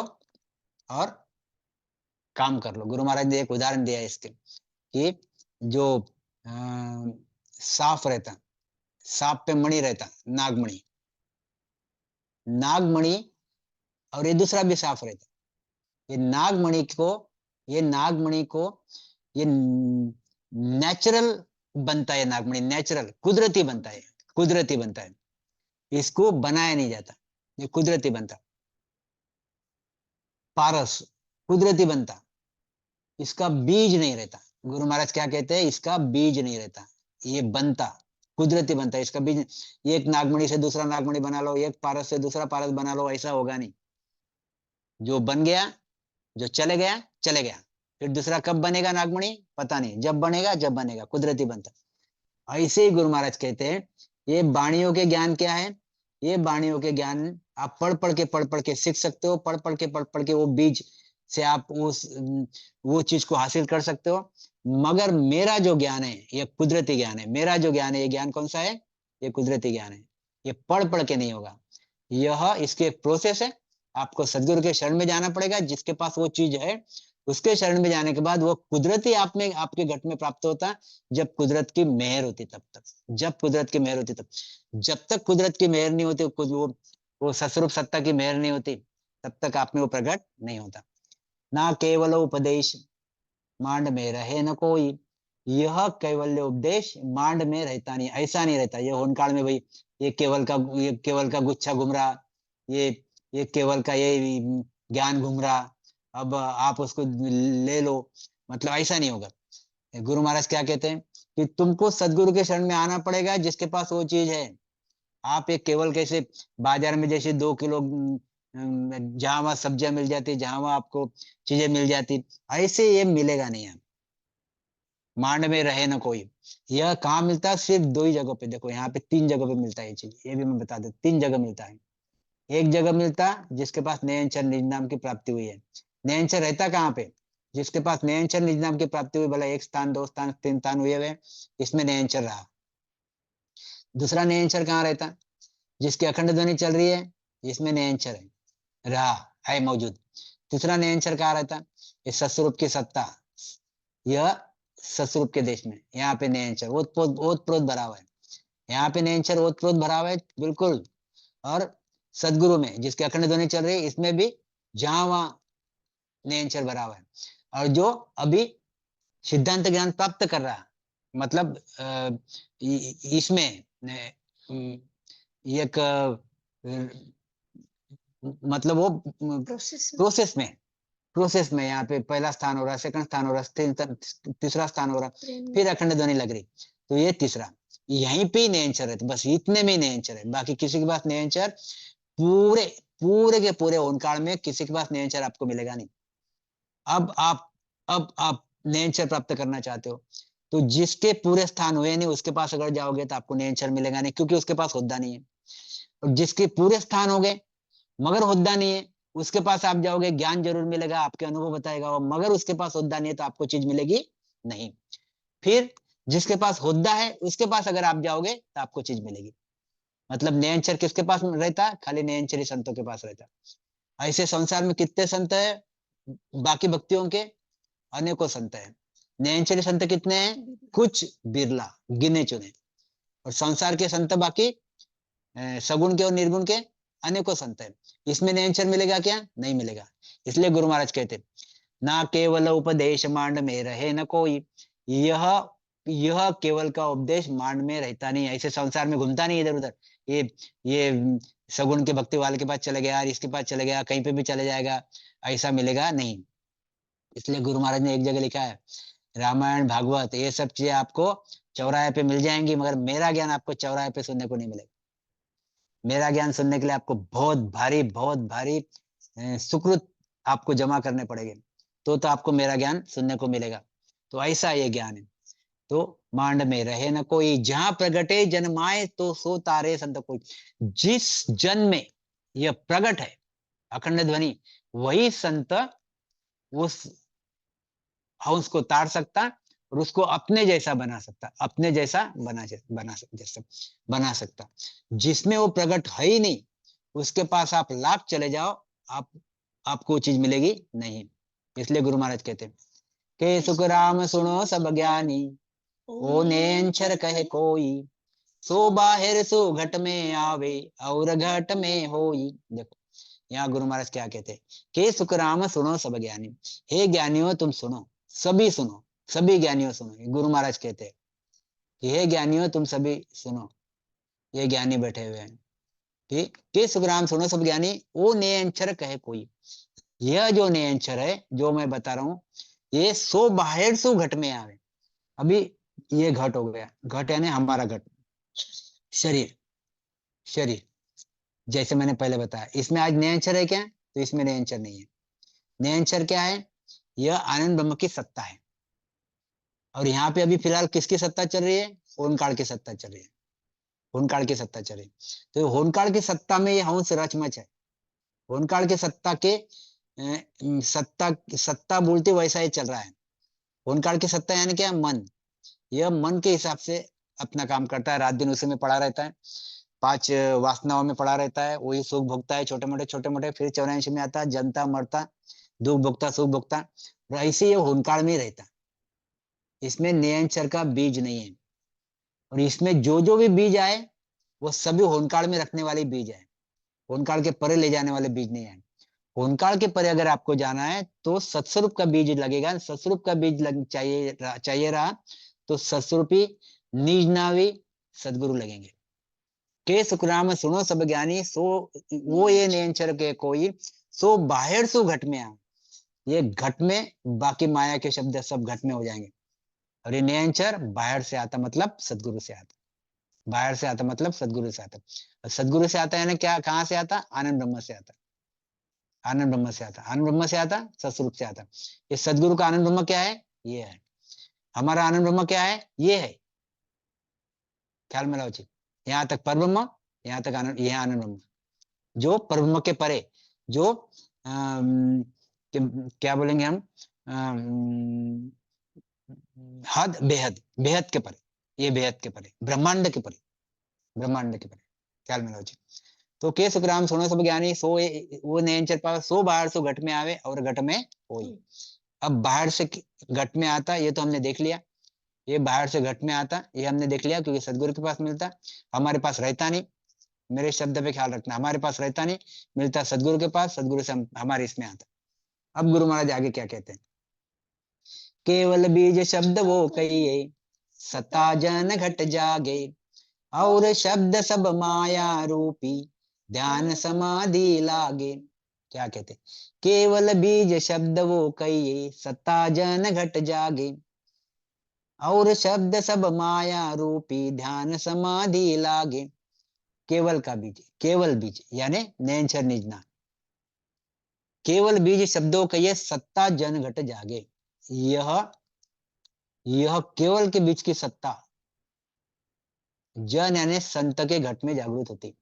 और काम कर लो। गुरु महाराज ने एक उदाहरण दिया है इसके कि जो सांप रहता, सांप पे मणि रहता, नागमणि, नागमणि, और ये दूसरा भी सांप रहता, ये नागमणि को, ये नागमणि को ये नेचुरल बनता है, नागमणि नेचुरल कुदरती बनता है, कुदरती बनता है, इसको बनाया नहीं जाता, ये कुदरती बनता। पारस कुदरती बनता, इसका बीज नहीं रहता। गुरु महाराज क्या कहते हैं? इसका बीज नहीं रहता, ये बनता कुदरती बनता है, इसका बीज। एक नागमणि से दूसरा नागमणि बना लो, एक पारस से दूसरा पारस बना लो, ऐसा होगा नहीं। जो बन गया, जो चले गया चले गया, फिर दूसरा कब बनेगा नागमणि पता नहीं, जब बनेगा जब बनेगा, कुदरती बनता। ऐसे ही गुरु महाराज कहते हैं ये वाणियों के ज्ञान क्या है? ये वाणियों के ज्ञान आप पढ़ पढ़ के सीख सकते हो, पढ़ पढ़ के वो बीज से आप उस वो चीज को हासिल कर सकते हो। मगर मेरा जो ज्ञान है ये कुदरती ज्ञान है। मेरा जो ज्ञान है ये ज्ञान कौन सा है? ये कुदरती ज्ञान है। ये पढ़ पढ़ के नहीं होगा, यह इसके एक प्रोसेस है। आपको सदगुरु के शरण में जाना पड़ेगा, जिसके पास वो चीज है उसके शरण में जाने के बाद वो कुदरती आप में आपके घट में प्राप्त होता है। जब कुदरत की मेहर होती तब तक, जब कुदरत की मेहर होती तब, जब तक कुदरत की मेहर नहीं होती, वो सस्वरूप सत्ता की मेहर नहीं होती, तब तक आप में वो प्रकट नहीं होता। ना केवल उपदेश मांड में रहे न कोई, यह कैवल्य उपदेश मांड में रहता नहीं, ऐसा नहीं रहता। ये होनकाल में भाई ये केवल का गुच्छा घूम रहा, ये ये केवल का ये ज्ञान घूम रहा, अब आप उसको ले लो, मतलब ऐसा नहीं होगा। गुरु महाराज क्या कहते हैं कि तुमको सदगुरु के शरण में आना पड़ेगा जिसके पास वो चीज है। आप एक केवल कैसे बाजार में जैसे 2 किलो जहां वहां सब्जियां मिल जाती, जहां वहां आपको चीजें मिल जाती, ऐसे ये मिलेगा नहीं। मांड में रहे ना कोई, यह कहाँ मिलता है? सिर्फ 2 ही जगह पे। देखो यहाँ पे 3 जगह पे मिलता है ये चीज, ये भी मैं बता दूं, 3 जगह मिलता है। एक जगह मिलता है जिसके पास नयनचर निज नाम की प्राप्ति हुई है। नयनचर रहता कहाँ पे? जिसके पास नयनचर निज नाम की प्राप्ति हुई, भला 1 स्थान 2 स्थान 3 स्थान हुए हुए, इसमें नयनचर रहा। दूसरा नयनचर कहाँ रहता? जिसकी अखंड ध्वनि चल रही है, इसमें नयनचर है, रहा, है मौजूद। तीसरा नयनचर कहाँ रहता? इस सस्वरूप की सत्ता, यह सस्वरूप के देश में, यहाँ पे नयनचर ओत प्रोत भरा हुआ है। यहाँ पे नयनचर ओत प्रोत भरा हुआ है बिल्कुल। और सदगुरु में जिसकी अखंड ध्वनि चल रही है, इसमें भी जहां वहां नयनचर भरा हुआ है। और जो अभी सिद्धांत ज्ञान प्राप्त कर रहा है, मतलब इसमें एक मतलब वो प्रोसेस में यहाँ पे पहला स्थान हो रहा है, सेकंड स्थान हो रहा है, तीसरा स्थान हो रहा है, फिर अखंड ध्वनि लग रही, तो ये तीसरा। यहीं पे ही नयनचर है, बस इतने में ही नयनचर है। बाकी किसी के पास नयनचर पूरे पूरे के पूरे ओंकार में किसी के पास नयनचर आपको मिलेगा नहीं। अब आप अब आप नयनचर प्राप्त करना चाहते हो, तो जिसके पूरे स्थान हुए नहीं उसके पास अगर जाओगे तो आपको नयनचर मिलेगा नहीं, क्योंकि उसके पास होद्दा नहीं है। और जिसके पूरे स्थान हो गए मगर होद्दा नहीं है, उसके पास आप जाओगे, ज्ञान जरूर मिलेगा, आपके अनुभव बताएगा, मगर उसके पास होद्दा नहीं है तो आपको चीज मिलेगी नहीं। फिर जिसके पास होद्दा है उसके पास अगर आप जाओगे तो आपको चीज मिलेगी। मतलब नयनचर किसके पास रहता है? खाली नयनचरी संतों के पास रहता है। ऐसे संसार में कितने संत है? बाकी भक्तियों के अनेकों संत है। नयनचरी संत कितने हैं? कुछ बिरला, गिने चुने। और संसार के संत बाकी सगुण के और निर्गुण के अनेकों संत है। इसमें नयनचर मिलेगा क्या? नहीं मिलेगा। इसलिए गुरु महाराज कहते ना केवल उपदेश मांड में रहे न कोई, यह यह केवल का उपदेश मांड में रहता नहीं, ऐसे संसार में घूमता नहीं इधर उधर। ये सगुण के भक्ति वाले के पास चले गया, इसके पास चले गया, कहीं पे भी चले जाएगा, ऐसा मिलेगा नहीं। इसलिए गुरु महाराज ने एक जगह लिखा है, रामायण भागवत ये सब चीजें आपको चौराहे पे मिल जाएंगी, मगर मेरा ज्ञान आपको चौराहे पे सुनने को नहीं मिलेगा। मेरा ज्ञान सुनने के लिए आपको बहुत भारी सुकृत आपको जमा करने पड़ेंगे, तो आपको मेरा ज्ञान सुनने को मिलेगा। तो ऐसा ये ज्ञान है। तो मांड में रहे न कोई, जहां प्रगटे जन्माए तो सो तारे संत कोई। जिस जन में यह प्रगट है अखंड ध्वनि, वही संत उस हंस को तार सकता और उसको अपने जैसा बना सकता, अपने जैसा बना सकता। जिसमें वो प्रकट है ही नहीं, उसके पास आप लाख चले जाओ, आप आपको चीज मिलेगी नहीं। इसलिए गुरु महाराज कहते हैं के सुख राम सुनो सब ज्ञानी, ओ नेंचर कहे कोई, सो बाहर सो घट में आवे और घट में होई। देखो यहाँ गुरु महाराज क्या कहते हैं कि सुख राम सुनो सब ज्ञानी, हे ज्ञानियों तुम सुनो, सभी सुनो, सभी ज्ञानियों सुनो। गुरु महाराज कहते हैं कि हे ज्ञानियों तुम सभी सुनो, ये ज्ञानी बैठे हुए हैं ठीक कि सुख राम सुनो सब ज्ञानी, वो नेयंचर कहे कोई। यह जो नेयंचर है जो मैं बता रहा हूं, ये सो बाहर सो घट में आवे। अभी ये घट हो गया, घट यानी हमारा घट, शरीर, शरीर जैसे मैंने पहले बताया, इसमें आज नयनचर है क्या? तो इसमें नयनचर नहीं है। नयनचर क्या है? यह आनंद ब्रह्म की सत्ता है। और यहाँ पे अभी फिलहाल किसकी सत्ता चल रही है? ओंकार की सत्ता चल रही है, ओंकार की सत्ता चल रही है। तो ओंकार की सत्ता में ये हंस रचमच है। ओंकार की सत्ता के सत्ता सत्ता बोलते वैसा ही चल रहा है। ओंकार की सत्ता यानी क्या? मन। यह मन के हिसाब से अपना काम करता है, रात दिन उसी में पड़ा रहता है, 5 वासनाओं में पड़ा रहता है, वही सुख भोगता है छोटे मोटे, फिर 84 में आता है, जनता मरता, दुख भोगता सुख भोगता, और ऐसे ये होनकाल में ही रहता। इसमें नयनचर का बीज नहीं है, और इसमें जो जो भी बीज आए वो सभी होनकाल में रखने वाले बीज है, होनकाल के परे ले जाने वाले बीज नहीं है। होनकाल के परे अगर आपको जाना है तो सत्स्वरूप का बीज लगेगा, सत्स्वरूप का बीज चाहिए रहा तो सत्स्वरूपी निज नावी सदगुरु लगेंगे। के सुखराम सुनो सब ज्ञानी सो वो ये नयनचर के कोई, सो बाहर सो घट में आ। ये घट में, बाकी माया के शब्द सब घट में हो जाएंगे, और ये नयनचर बाहर से आता मतलब सदगुरु से आता, बाहर से आता मतलब सदगुरु से आता, और सदगुरु से आता यानी क्या? कहाँ से आता? आनंद ब्रह्म से आता, आनंद ब्रह्म से आता, आनंद ब्रह्म से आता, सत्स्वरूप से आता। ये सदगुरु का आनंद ब्रह्म क्या है? ये है। हमारा आनंद ब्रह्म क्या है? ये है। ख्याल में लाओ जी, यहाँ तक पर ब्रह्म, यहाँ तक आनंद, यह आनंद ब्रह्म, जो परब्रह्म के परे, जो क्या बोलेंगे हम, हद, बेहद, बेहद के परे, ये बेहद के परे, ब्रह्मांड के परे, ब्रह्मांड के परे। ख्याल में लो जी। तो के सुखराम सुनो सब ज्ञानी सो वो नयनचर पावे, सो बाहर सो घट में आवे और घट में होई। अब बाहर से घट में आता ये तो हमने देख लिया, ये बाहर से घट में आता ये हमने देख लिया, क्योंकि सदगुरु के पास मिलता, हमारे पास रहता नहीं। मेरे शब्द पे ख्याल रखना, हमारे पास रहता नहीं, मिलता सदगुरु के पास, सदगुरु से हमारे इसमें आता। अब गुरु महाराज आगे क्या कहते हैं? केवल बीज शब्द वो कहिए, सता जन घट जागे, और शब्द सब माया रूपी, ध्यान समाधि लागे। क्या कहते? केवल बीज शब्द वो कहिए, सता जन घट जागे, और शब्द सब माया रूपी, ध्यान समाधि लागे। केवल का बीज, केवल बीज यानी नैनचर निजना, केवल बीज शब्दों का ये सत्ता जन घट जागे। यह यह केवल के बीच की सत्ता, जन यानी संत के घट में जागृत होती,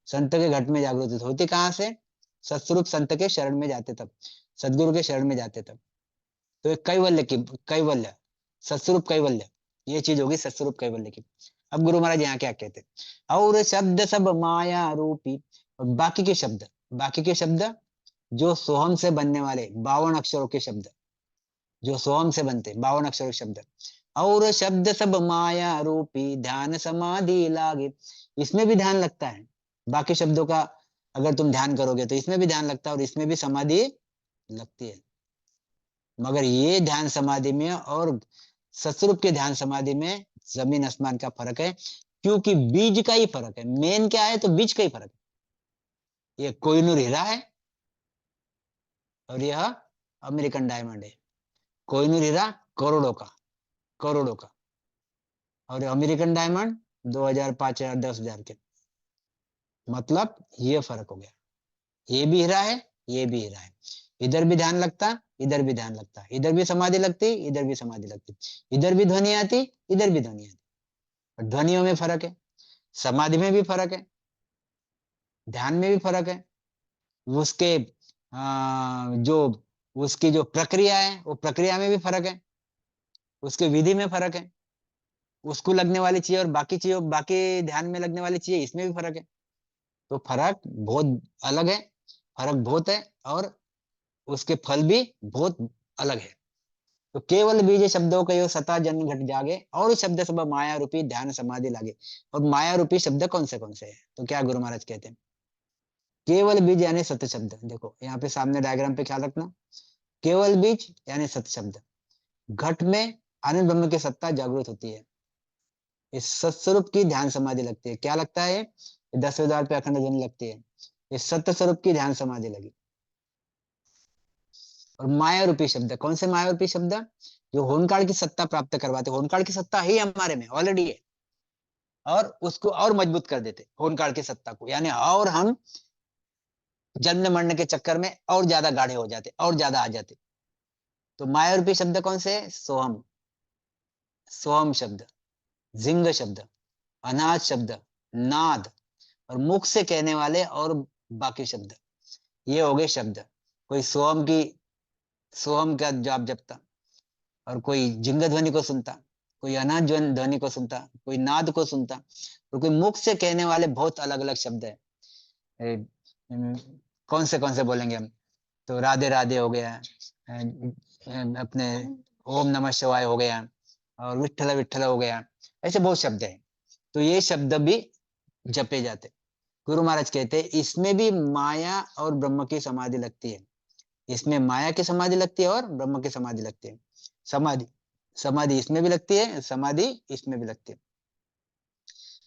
संत के घट में जागृत होती कहां से? सत्स्वरूप संत के शरण में जाते तब, सदगुरु के शरण में जाते तब। तो एक कैवल्य की, कैवल्य, सत्स्वरूप कैवल्य, ये चीज होगी सत्स्वरूप कैवल्य की। अब गुरु महाराज यहाँ क्या कहते? और शब्द सब माया रूपी, और बाकी के शब्द, बाकी के शब्द जो सोहम से बनने वाले 52 अक्षरों के शब्द, जो सोहम से बनते 52 अक्षरों के शब्द, और शब्द सब माया रूपी, ध्यान समाधि लागे। इसमें भी ध्यान लगता है, बाकी शब्दों का अगर तुम ध्यान करोगे तो इसमें भी ध्यान लगता है और इसमें भी समाधि लगती है, मगर ये ध्यान समाधि में और सत्स्वरूप के ध्यान समाधि में जमीन आसमान का फर्क है, क्योंकि बीज का ही फर्क है। मेन क्या है? तो बीज का ही फर्क है। ये कोहिनूर हीरा है और यह अमेरिकन डायमंड है। कोहिनूर हीरा करोड़ों का, करोड़ों का, और अमेरिकन डायमंड 2000, 5000, 10,000 के। मतलब ये फर्क हो गया, ये भी हीरा है, ये भी हीरा है। इधर भी ध्यान लगता, इधर भी ध्यान लगता, इधर भी समाधि लगती, इधर भी समाधि लगती, इधर भी ध्वनि आती, इधर भी ध्वनि आती। और ध्वनियों में फर्क है, समाधि में भी फर्क है, ध्यान में भी फर्क है। उसके जो उसकी जो प्रक्रिया है वो प्रक्रिया में भी फर्क है, उसके विधि में फर्क है, उसको लगने वाली चीज और बाकी चीजों, बाकी ध्यान में लगने वाली चीज, इसमें भी फर्क है। तो फर्क बहुत अलग है, फर्क बहुत है, और उसके फल भी बहुत अलग है। तो केवल बीज शब्दों का यो सता जन घट जागे, और शब्द सब माया रूपी, ध्यान समाधि लागे। और माया रूपी शब्द कौन से हैं? तो क्या गुरु महाराज कहते हैं? केवल बीज यानी सत्य शब्द, देखो यहाँ पे सामने डायग्राम पे ख्याल रखना, केवल बीज यानी सत्य शब्द, घट में आनंद ब्रह्म की सत्ता जागृत होती है, इस सत्स्वरूप की ध्यान समाधि लगती है। क्या लगता है? 10वें द्वार पे अखंड ध्वनि लगती है, इस सत्य स्वरूप की ध्यान समाधि लगी। और माया रूपी शब्द, कौन से माया रूपी शब्द? जो होनकाल की सत्ता प्राप्त करवाते, होनकाल की सत्ता ही हमारे में ऑलरेडी है, और उसको और मजबूत कर देते होनकाल की सत्ता को, यानी और हम जन्म मरने के चक्कर में और ज्यादा गाढ़े हो जाते, और ज्यादा आ जाते। तो माया रूपी शब्द कौन से? सोहम, सोहम शब्द, जिंग शब्द, अनाज शब्द, नाद, और मुख से कहने वाले और बाकी शब्द, ये हो गए शब्द। कोई सोहम की, सोहम का जाप जपता, और कोई जिंग ध्वनि को सुनता, कोई अनाद ध्वनि को सुनता, कोई नाद को सुनता, और कोई मुख से कहने वाले बहुत अलग अलग शब्द है। ए, कौन से बोलेंगे हम? तो राधे राधे हो गया, अपने ओम नमः शिवाय हो गया, और विठ्ठल विठ्ठल हो गया। ऐसे बहुत शब्द है। तो ये शब्द भी जपे जाते। गुरु महाराज कहते हैं इसमें भी माया और ब्रह्म की समाधि लगती है। इसमें माया की समाधि लगती है और ब्रह्म की समाधि लगती है। समाधि समाधि इसमें भी लगती है, समाधि इसमें भी लगती है।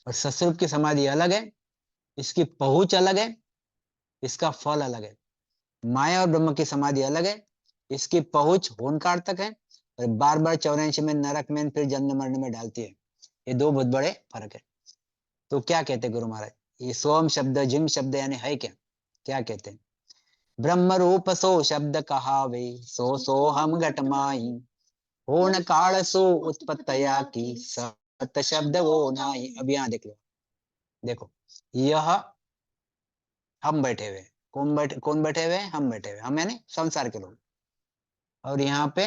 और सस्वरूप की समाधि अलग है, इसकी पहुंच अलग है, इसका फल अलग है। माया और ब्रह्म की समाधि अलग है, इसकी पहुंच होनकार तक है, और बार बार 84 में नरक में फिर जन्म मरने में डालती है। ये दो बहुत बड़े फर्क है। तो क्या कहते हैं गुरु महाराज? ये सोम शब्द जिम शब्द यानी है क्या? क्या कहते हैं? ब्रह्म रूप सो शब्द कहावे, सो हम घट माई, होन काल सो उत्पत्तया की, सत शब्द वो नाई। अब यहाँ देख लो, देखो, यह हम बैठे हुए, कौन बैठे हुए? हम बैठे हुए, हम यानी संसार के लोग। और यहाँ पे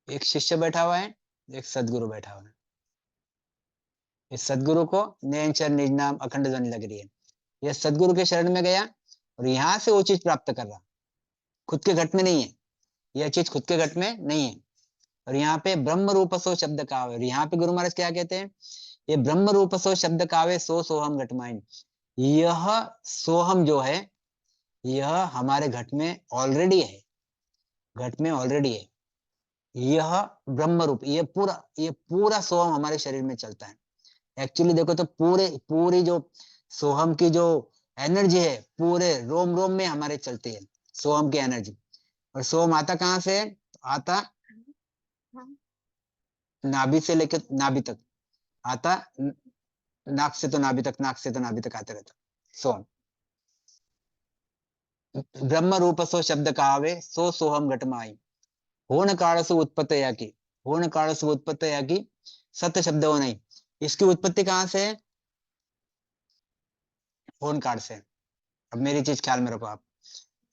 एक शिष्य बैठा हुआ है, एक सदगुरु बैठा हुआ है। इस सदगुरु को निरंतर निज नाम अखंड ध्वनि लग रही है। यह सदगुरु के शरण में गया और यहाँ से वो चीज प्राप्त कर रहा, खुद के घट में नहीं है। यह चीज खुद के घट में नहीं है। और यहाँ पे ब्रह्म रूप सो शब्द कावे, और यहाँ पे गुरु महाराज क्या कहते हैं? ये ब्रह्म रूप सो शब्द कावे, सो सोहम घटमाइन। यह सोहम जो है, यह हमारे घट में ऑलरेडी है, घट में ऑलरेडी है। यह ब्रह्म रूप, ये पूरा सोहम हमारे शरीर में चलता है। एक्चुअली देखो तो पूरी जो सोहम की जो एनर्जी है, पूरे रोम रोम में हमारे चलती है सोहम की एनर्जी। और सोहम आता कहाँ से है? आता नाभि से लेकर नाभि तक आता, नाक से तो नाभि तक, नाक से तो नाभि तक आते रहता सोहम। ब्रह्म रूप सो शब्द कहावे, सो सोहम घटमाई, होन काल से उत्पत्ति या की, होन काल से उत्पत्ति या की, सत्य शब्द हो नहीं। इसकी उत्पत्ति कहाँ से है? होन काल से। अब मेरी चीज ख्याल में रखो आप,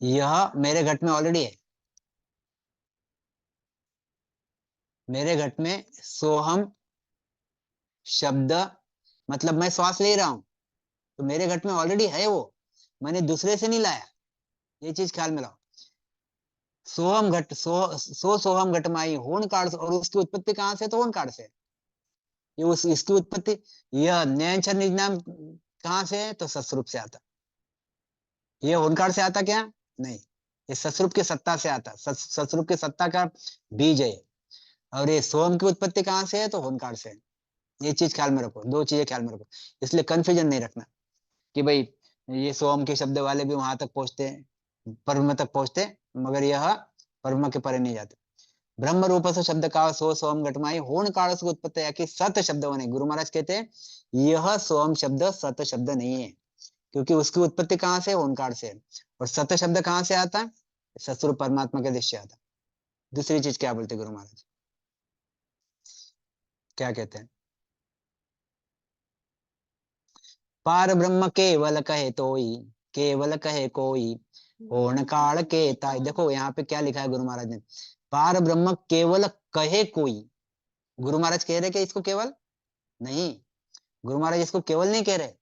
यह मेरे घट में ऑलरेडी है। मेरे घट में सोहम शब्द, मतलब मैं श्वास ले रहा हूं, तो मेरे घट में ऑलरेडी है वो, मैंने दूसरे से नहीं लाया। ये चीज ख्याल में लाओ। सोहम घट सो सोहम घटमाई होन काल से, और उसकी उत्पत्ति कहाँ से? तो होन काल से। ये उस इसकी उत्पत्ति, यह नयन निज नाम कहाँ से है? तो सस्वरूप से आता। ये होनकार से आता क्या? नहीं, ये सस्वरूप की सत्ता से आता। सस्वरूप की सत्ता का बीज है। और ये सोम की उत्पत्ति कहाँ से है? तो होनकार से है। ये चीज ख्याल में रखो, दो चीजें ख्याल में रखो। इसलिए कंफ्यूजन नहीं रखना कि भाई ये सोम के शब्द वाले भी वहां तक पहुंचते हैं, परम तक पहुंचते, मगर यह परम के परे नहीं जाते। ब्रह्म रूप से शब्द का सो सोम घटमाई, होन काल से उत्पत्ति है कि सत शब्द बने। गुरु महाराज कहते हैं यह सोम शब्द सत शब्द नहीं है, क्योंकि उसकी उत्पत्ति कहाँ से? ओंकार से। और सत शब्द कहाँ से आता है? सतस्वरूप परमात्मा के दृश्य आता। दूसरी चीज क्या बोलते गुरु महाराज? क्या कहते हैं? पार ब्रह्म केवल कहे तोई, केवल कहे कोई, ओण काल के ताई। देखो यहाँ पे क्या लिखा है गुरु महाराज ने, पार ब्रह्म केवल कहे कोई। गुरु महाराज कह रहे कि इसको केवल नहीं, गुरु महाराज इसको केवल नहीं कह रहे।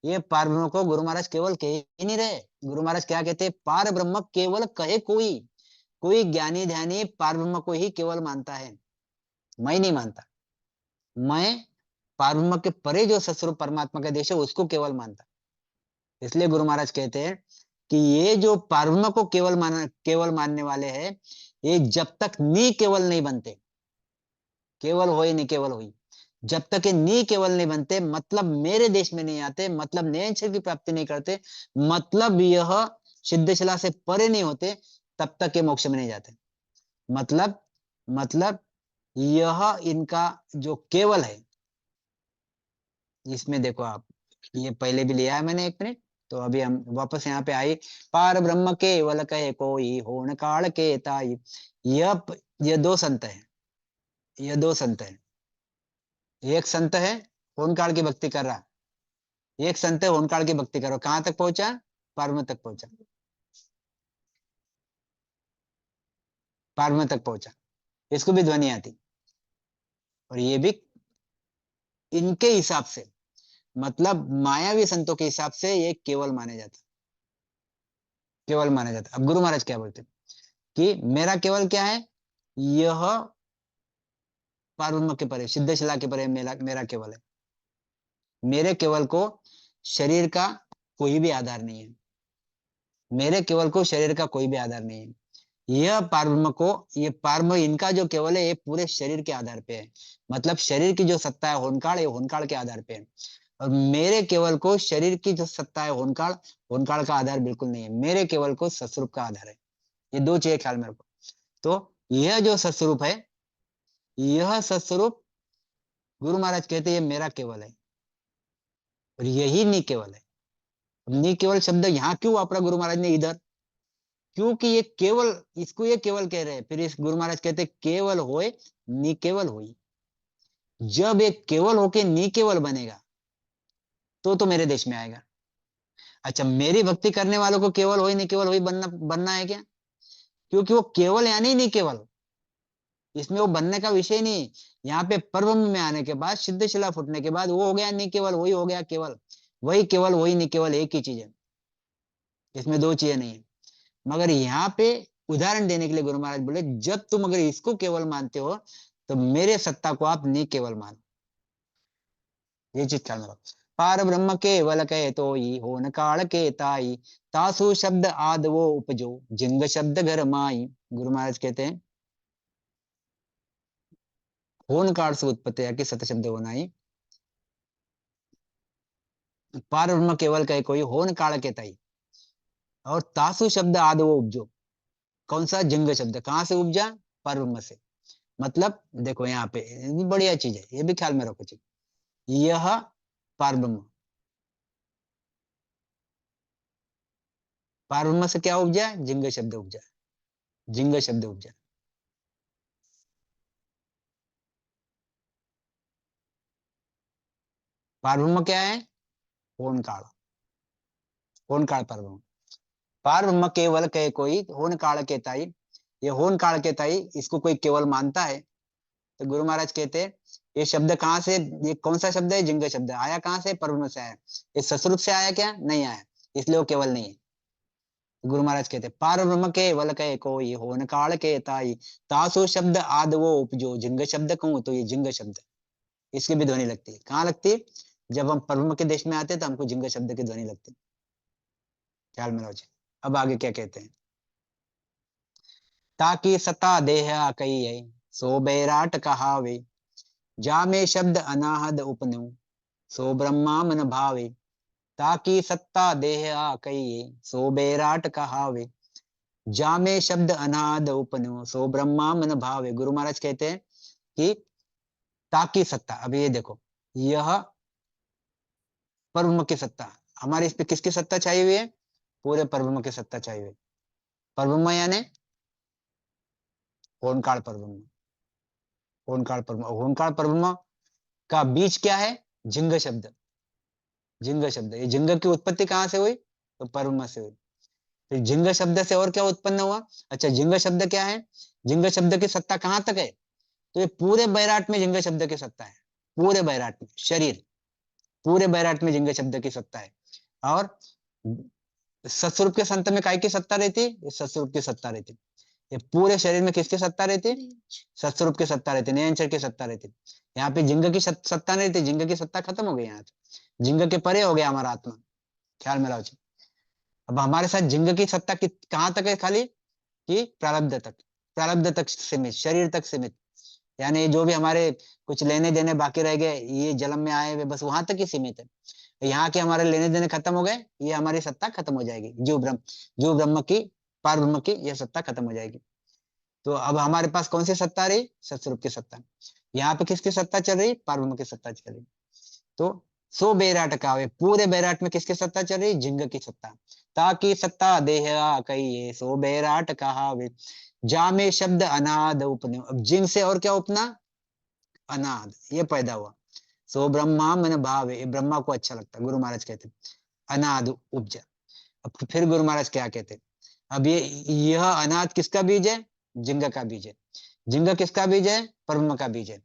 ये पार ब्रह्म को गुरु महाराज केवल कह ही नहीं रहे। गुरु महाराज क्या कहते हैं? पार ब्रह्म केवल कहे कोई। कोई ज्ञानी ध्यानी पार ब्रह्म को ही केवल मानता है, मैं नहीं मानता। मैं पार ब्रह्म के परे जो सस्वरूप परमात्मा का देश है उसको केवल मानता। इसलिए गुरु महाराज कहते हैं कि ये जो पार ब्रह्म को केवल मानने वाले हैं, ये जब तक नी केवल नहीं बनते, केवल हो ही नहीं केवल हुई, जब तक ये नी केवल नहीं बनते, मतलब मेरे देश में नहीं आते, मतलब नयन की प्राप्ति नहीं करते, मतलब यह सिद्धशिला से परे नहीं होते, तब तक ये मोक्ष में नहीं जाते। मतलब मतलब यह इनका जो केवल है, इसमें देखो आप, ये पहले भी लिया है मैंने 1 मिनट, तो अभी हम वापस यहाँ पे आए। पार ब्रह्म केवल कहे कोई, होन काल के ताई। यह ये दो संत है, ये दो संत है। एक संत है होन काल की भक्ति कर रहा, एक संत है होन काल की भक्ति करो, कहाँ तक पहुंचा? परम तक पहुंचा। पारब्रह्म तक पहुंचा, इसको भी ध्वनि आती। और ये भी इनके हिसाब से, मतलब मायावी संतों के हिसाब से ये केवल माने जाता, केवल माना जाता। अब गुरु महाराज क्या बोलते कि मेरा केवल क्या है, यह पारब्रह्म के परे, सिद्ध शिला के परे मेरा मेरा केवल है। मेरे केवल को शरीर का कोई भी आधार नहीं है, मेरे केवल को शरीर का कोई भी आधार नहीं है। यह पारब्रह्म को, ये पारब्रह्म इनका जो केवल है ये पूरे शरीर के आधार पे है, मतलब शरीर की जो सत्ता है होनकाल, ये होनकाल के आधार पे है। और मेरे केवल को शरीर की जो सत्ता है होनकाल, होनकाल का आधार बिल्कुल नहीं है, मेरे केवल को सत्स्वरूप का आधार है। ये दो चीजें ख्याल में रखो। तो यह जो सत्स्वरूप है, यह सत्स्वरूप गुरु महाराज कहते हैं ये मेरा केवल है, और यही नि केवल है। नि केवल शब्द यहाँ क्यों वापरा गुरु महाराज ने इधर, क्योंकि ये केवल, इसको ये केवल कह रहे हैं। फिर इस गुरु महाराज कहते केवल होए नि केवल होई। जब एक केवल होके नि केवल बनेगा तो मेरे देश में आएगा। अच्छा, मेरी भक्ति करने वालों को केवल होई नि केवल होई बनना बनना है क्या? क्योंकि वो केवल यानी नहीं केवल, इसमें वो बनने का विषय नहीं। यहाँ पे परब्रह्म में आने के बाद, सिद्ध शिला फूटने के बाद वो हो गया नहीं केवल, वही हो गया केवल। वही केवल वही नहीं केवल एक ही चीज है, इसमें दो चीजें नहीं है। मगर यहाँ पे उदाहरण देने के लिए गुरु महाराज बोले जब तुम अगर इसको केवल मानते हो तो मेरे सत्ता को आप नहीं केवल मानो। ये चीज ख्याल में रखो। पार ब्रह्म केवल कहे तो ही होन काल के ताई, तासु शब्द आद वो उपजो जिंग शब्द घर माई। गुरु महाराज कहते हैं होन काल से उत्पत्ति है कि सत शब्द होना ही। पार ब्रह्म केवल कहे कोई होन काल के ताई, और तासु शब्द आद वो उपजो, कौन सा? जिंग शब्द कहां से उपजा? पर ब्रह्म से। मतलब देखो यहाँ पे बढ़िया चीज है, ये भी ख्याल में रखो। यह पारब्रह्म, पारब्रह्म से क्या उपजा? जिंग शब्द उपजा, जिंग शब्द उपजा। पारब्रह्म क्या है? ओनकाल, ओनकाल पारब्रह्म। पारब्रह्म केवल कहे कोई होन काल के ताई, ये होन काल के ताई इसको कोई केवल मानता है। तो गुरु महाराज कहते हैं ये शब्द कहाँ से, ये कौन सा शब्द है? जिंग शब्द आया कहाँ से? परब्रह्म से आया। ये ससुरूप से आया क्या? नहीं आया, इसलिए वो केवल नहीं है। गुरु महाराज कहते पार ब्रह्म केवल कहे कोई होन काल के ताई, तासु शब्द आद वो उपजो जिंग शब्द कहूं तो ये जिंग शब्द, इसकी भी ध्वनि लगती है। कहाँ लगती है? जब हम परब्रह्म के देश में आते हैं तो हमको जिंग शब्द की ध्वनि लगती है। ख्याल में रखो। अब आगे क्या कहते हैं, ताकि सता देह कही है सो बैराट कहावे, जामे शब्द अनाहद उपनु सो ब्रह्मा मन भावे। ताकि सत्ता देह कही है सो बैराट कहावे, जामे शब्द अनाद उपनु सो ब्रह्मा मन भावे। गुरु महाराज कहते हैं कि ताकि सत्ता, अब ये देखो, यह परब्रह्म की सत्ता, हमारे इस पे किसकी सत्ता चाहिए हुई है? पूरे परब्रह्म की सत्ता चाहिए हुई। परब्रह्म यानी ओंकार परब्रह्म, ओंकार परब्रह्म, ओंकार परब्रह्म का बीज क्या है? जिंग शब्द, जिंग शब्द। ये जिंग की उत्पत्ति कहाँ से हुई? तो परब्रह्म से हुई। फिर जिंग शब्द से और क्या उत्पन्न हुआ? अच्छा, जिंग शब्द क्या है? जिंग शब्द की सत्ता कहाँ तक है? तो ये पूरे बैराट में जिंग शब्द की सत्ता है, पूरे बैराट में, शरीर पूरे बैराट में जिंग शब्द की सत्ता है। और सत्स्वरूप के संत में काय की सत्ता रहती? ये सत्स्वरूप की सत्ता रहती। ये पूरे शरीर में किसकी सत्ता रहती? सत्स्वरूप की सत्ता रहती, निरंतर की सत्ता रहती। यहाँ पे जिंग की सत्ता नहीं रहती, जिंग की सत्ता खत्म हो गई यहाँ पे, जिंग के परे हो गया हमारा आत्मा। ख्याल में रहो। अब हमारे साथ जिंग की सत्ता कहाँ तक है? खाली कि प्रारब्ध तक, प्रारब्ध तक सीमित, शरीर तक सीमित। यानी जो भी हमारे कुछ लेने देने बाकी रह गए, ये जन्म में आए हुए, बस वहां तक ही सीमित है। यहाँ के हमारे लेने देने खत्म हो गए, ये हमारी सत्ता खत्म हो जाएगी। जो ब्रह्म की, पार ब्रह्म की यह सत्ता खत्म हो जाएगी। तो अब हमारे पास कौन सी सत्ता रही? सत्स्वरूप की सत्ता। यहाँ पे किसकी सत्ता चल रही? पार ब्रह्म की सत्ता चल रही। तो सो बैराट कावे, पूरे बैराट में किसकी सत्ता चल रही? जिंग की सत्ता। ताकि सत्ता देह कहिए सो बैराट कहावे, जामे शब्द अनाद उपने। अब जिंग से और क्या उपना? अनाद, ये पैदा हुआ। सो ब्रह्मा मन भावे, ये ब्रह्मा को अच्छा लगता। गुरु महाराज कहते अनाद उपजा। अब फिर गुरु महाराज क्या कहते? अब ये, यह अनाद किसका बीज है? जिंग का बीज है। जिंग किसका बीज है? परब्रह्म का बीज है।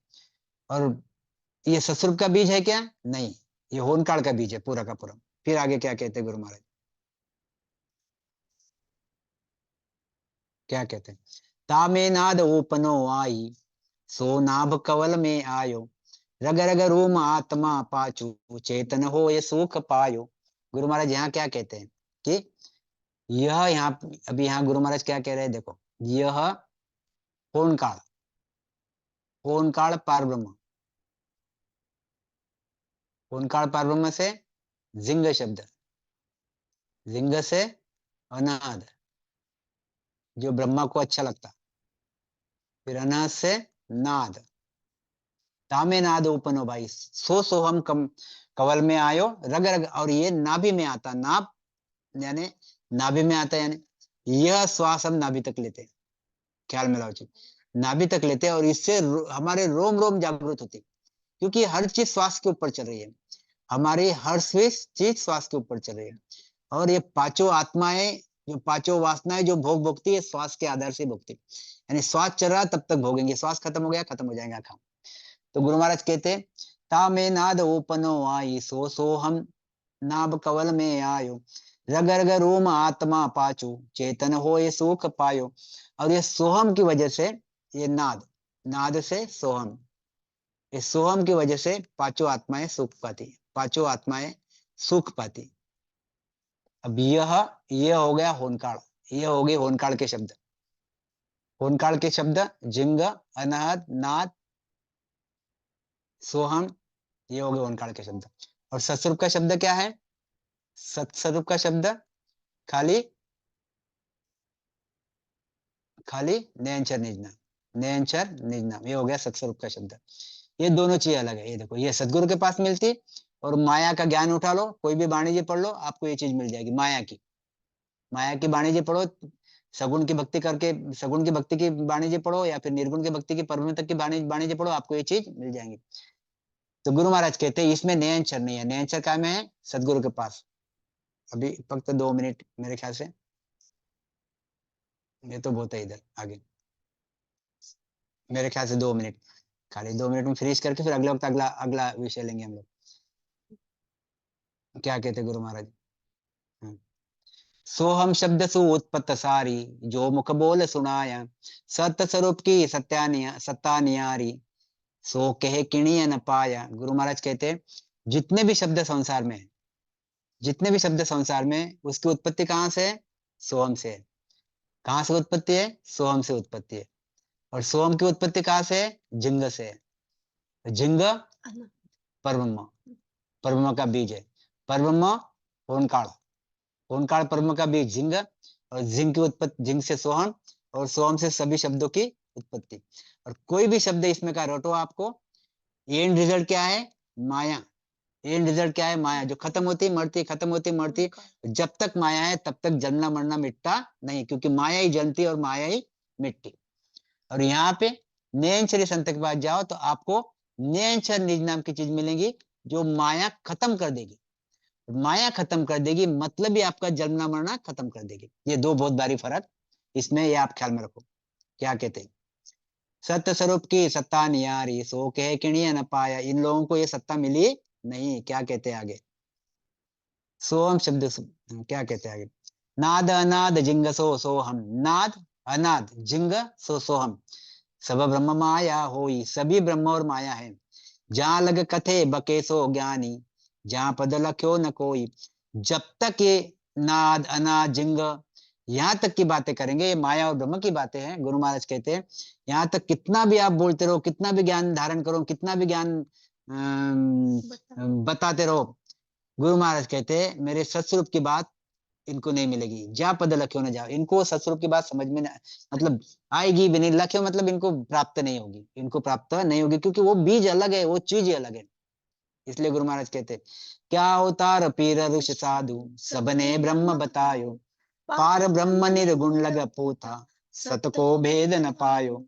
और ये ससुर का बीज है क्या? नहीं, ये होनकाल का बीज है पूरा का पूरा। फिर आगे क्या कहते हैं गुरु महाराज, क्या कहते हैं? तामे नाद ओपनो आई, सो नाभ कवल में आयो, रग रग रूम आत्मा पाचू, चेतन हो ये सुख पायो। गुरु महाराज यहाँ क्या कहते हैं कि यह यहाँ, अभी यहाँ गुरु महाराज क्या कह रहे हैं देखो, यह ओंकार, ओंकार पार ब्रह्म, ओंकार पार ब्रह्म से जिंग शब्द, जिंग से अनाद, जो ब्रह्मा को अच्छा लगता, फिर अनाद से नाद, तामे नाद उपनो भाई, सो हम कम कवल में आयो, रग रग, और ये नाभि में आता, नाभ यानी नाभि में आता, यानी यह श्वास हम नाभि तक लेते हैं, ख्याल में लाओ जी, नाभि तक लेते हैं, और इससे हमारे रोम रोम जागृत होती, क्योंकि हर चीज श्वास के ऊपर चल रही है, हमारी हर चीज श्वास के ऊपर चल रही है। और ये पांचों आत्माएं, जो पांचों वासनाएं जो भोग भोगती है, श्वास के आधार से भोगती, यानी श्वास चल रहा तब तक भोगेंगे, श्वास खत्म हो गया, खत्म हो जाएगा काम। तो गुरु महाराज कहते, ता में नाद ओपनो आई, सो हम नाभ कवल में आयो, रग रग रोम आत्मा पाचू, चेतन हो ये सुख पायो। और ये सोहम की वजह से, ये नाद, नाद से सोहम, इस सोहम की वजह से पांचों आत्माएं सुख पाती, पांचों आत्माएं सुख पाती। अब यह हो गया होनकाल, ये हो गए होनकाल के शब्द, होनकाल के शब्द जिंग, अनाहद, नाद, सोहम, ये हो गए ओंकार के शब्द। और सत्स्वरूप का शब्द क्या है? सत्स्वरूप का शब्द खाली, खाली नयनचर निजना, नयनचर निजना, ये हो गया सत्स्वरूप का शब्द। ये दोनों चीजें अलग है, ये देखो, ये सदगुरु के पास मिलती, और माया का ज्ञान उठा लो, कोई भी वाणिज्य पढ़ लो, आपको ये चीज मिल जाएगी, माया की, माया की वाणिज्य पढ़ो, सगुण की भक्ति करके, सगुण की भक्ति की वाणिज्य पढ़ो, या फिर निर्गुण की भक्ति की परम तक की वाणिज्य पढ़ो, आपको ये चीज मिल जाएंगी। तो गुरु महाराज कहते हैं इसमें नयनचर नहीं है, नयनचर काय में है? सदगुरु के पास। अभी फक्त 2 मिनट मेरे ख्याल से, ये तो बहुत है इधर आगे, मेरे ख्याल से 2 मिनट, खाली 2 मिनट में फ्रीज करके फिर अगले वक्त अगला अगला विषय लेंगे हम लोग। क्या कहते गुरु महाराज? हाँ। सोहम शब्द सु उत्पत्त सारी, जो मुख बोल सुनाया, सत्य स्वरूप की सत्ता नियारी, सो कहे किणिय न पाया। गुरु महाराज कहते हैं जितने भी शब्द संसार में है, जितने भी शब्द संसार में, उसकी उत्पत्ति कहाँ से है? सोहम से है। कहाँ से उत्पत्ति है? सोहम से उत्पत्ति है। और सोहम की उत्पत्ति कहाँ से है? जिंग से है। जिंग परब्रह्म, परब्रह्म का बीज है, परब्रह्म ओंकार, ओंकार परब्रह्म का बीज जिंग, और जिंग की उत्पत्ति, जिंग से सोहम, और सोहम से सभी शब्दों की उत्पत्ति। और कोई भी शब्द इसमें का रटो आपको, एंड रिजल्ट क्या है? माया। एंड रिजल्ट क्या है? माया, जो खत्म होती मरती, खत्म होती मरती। जब तक माया है तब तक जलना मरना मिटता नहीं, क्योंकि माया ही जलती और माया ही मिटती। और यहाँ पे नयनचरी संत के पास जाओ तो आपको नयनचर निज नाम की चीज मिलेगी, जो माया खत्म कर देगी, माया खत्म कर देगी, मतलब ही आपका जलना मरना खत्म कर देगी। ये दो बहुत भारी फर्क इसमें, ये आप ख्याल में रखो। क्या कहते हैं? सत्य स्वरूप की सत्ता नियारी, सो कहे किणिय न पाया। इन लोगों को ये सत्ता मिली नहीं। क्या कहते हैं आगे? सोहम शब्द क्या कहते हैं आगे? नाद अनाद जिंग सो सोहम, नाद अनाद जिंग सो सोहम, सब ब्रह्म माया होई, सभी ब्रह्म और माया है। जहां लग कथे बके सो ज्ञानी, जहां पद लख्यो न कोई। जब तक ये नाद अनाद जिंग, यहाँ तक की बातें करेंगे, ये माया और ब्रह्म की बातें हैं, गुरु महाराज कहते हैं यहाँ तक कितना भी आप बोलते रहो, कितना भी ज्ञान धारण करो, कितना भी ज्ञान बताते रहो, गुरु महाराज कहते हैं मेरे सत्स्वरूप की बात इनको नहीं मिलेगी। जा पद लख्यो न जाओ, इनको सत्स्वरूप की बात समझ में मतलब आएगी भी नहीं, लख्यो मतलब इनको प्राप्त नहीं होगी, इनको प्राप्त नहीं होगी, क्योंकि वो बीज अलग है, वो चीज अलग है। इसलिए गुरु महाराज कहते क्या अवतार पीर ऋषि साधु, सबने ब्रह्म बतायो, पार ब्रह्म निर्गुण लग पोथा, सत को भेद न पायो।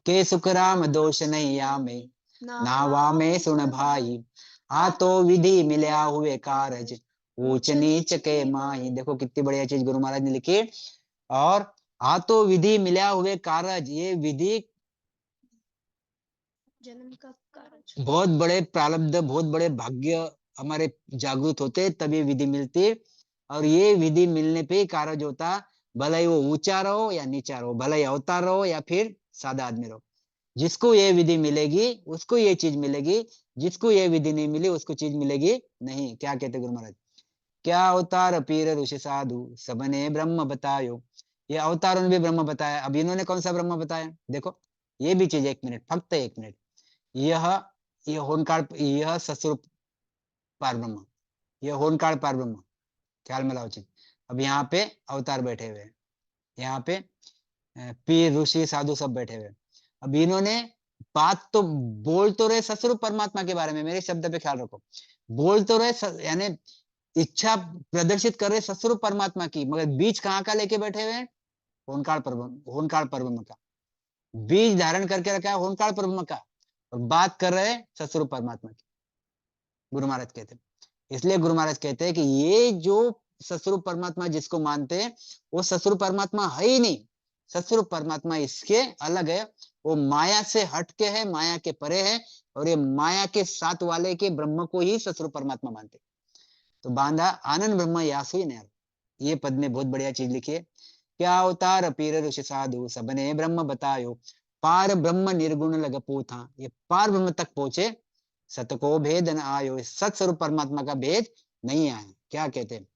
के सुख राम दोष नहीं आमे, नावा में सुन भाई, आ तो विधि मिलया हुए कारज, ऊंच नीच के माही। देखो कितनी बढ़िया चीज गुरु महाराज ने लिखी। और हाथों विधि मिला हुए कारज, ये विधि जन्म का कारज, बहुत बड़े प्रारब्ध, बहुत बड़े भाग्य हमारे जागृत होते तब ये विधि मिलती। और ये विधि मिलने पे ही कारज होता, भले ही वो ऊंचा रहो या नीचा रहो, भले ही अवतार रहो या फिर सादा आदमी रहो। जिसको ये विधि मिलेगी उसको ये चीज मिलेगी, जिसको ये विधि नहीं मिली उसको चीज मिलेगी नहीं। क्या कहते गुरु महाराज, क्या अवतार पीर ऋषि साधु सबने ब्रह्म बतायो। ये अवतारों ने भी ब्रह्म बताया। अब इन्होंने कौन सा ब्रह्म बताया, देखो ये भी चीज, 1 मिनट, फक्त 1 मिनट। यह यह होनकाल, यह ससुर पार ब्रह्म, यह होनकाल पार ब्रह्म, ख्याल में लाओ चीज। अब यहाँ पे अवतार बैठे हुए हैं, यहाँ पे पीर ऋषि साधु सब बैठे हुए। अब इन्होंने बात तो बोल तो रहे ससुर परमात्मा के बारे में, मेरे शब्द पे ख्याल रखो, बोल तो रहे यानी इच्छा प्रदर्शित कर रहे ससुर परमात्मा की, मगर बीज कहाँ का लेके बैठे हुए हैं, होनकाल परब्रह्म का बीज धारण करके रखा है, होनकाल परब्रह्म का, और बात कर रहे हैं ससुर परमात्मा की। गुरु महाराज कहते हैं, इसलिए गुरु महाराज कहते हैं कि ये जो ससुर परमात्मा जिसको मानते हैं वो ससुर परमात्मा है ही नहीं। ससुर परमात्मा इसके अलग है, वो माया से हटके है, माया के परे है, और ये माया के साथ वाले के ब्रह्म को ही ससुर परमात्मा मानते। तो बांधा आनंद ब्रह्म यासु ही नर, ये पद में बहुत बढ़िया चीज लिखी है। क्या अवतार पीर ऋषि साधु सबने ब्रह्म बतायो, पार ब्रह्म निर्गुण लग पूथा। ये पार ब्रह्म तक पहुंचे, सत को भेद न आयो, सत स्वरूप परमात्मा का भेद नहीं आया। क्या कहते हैं,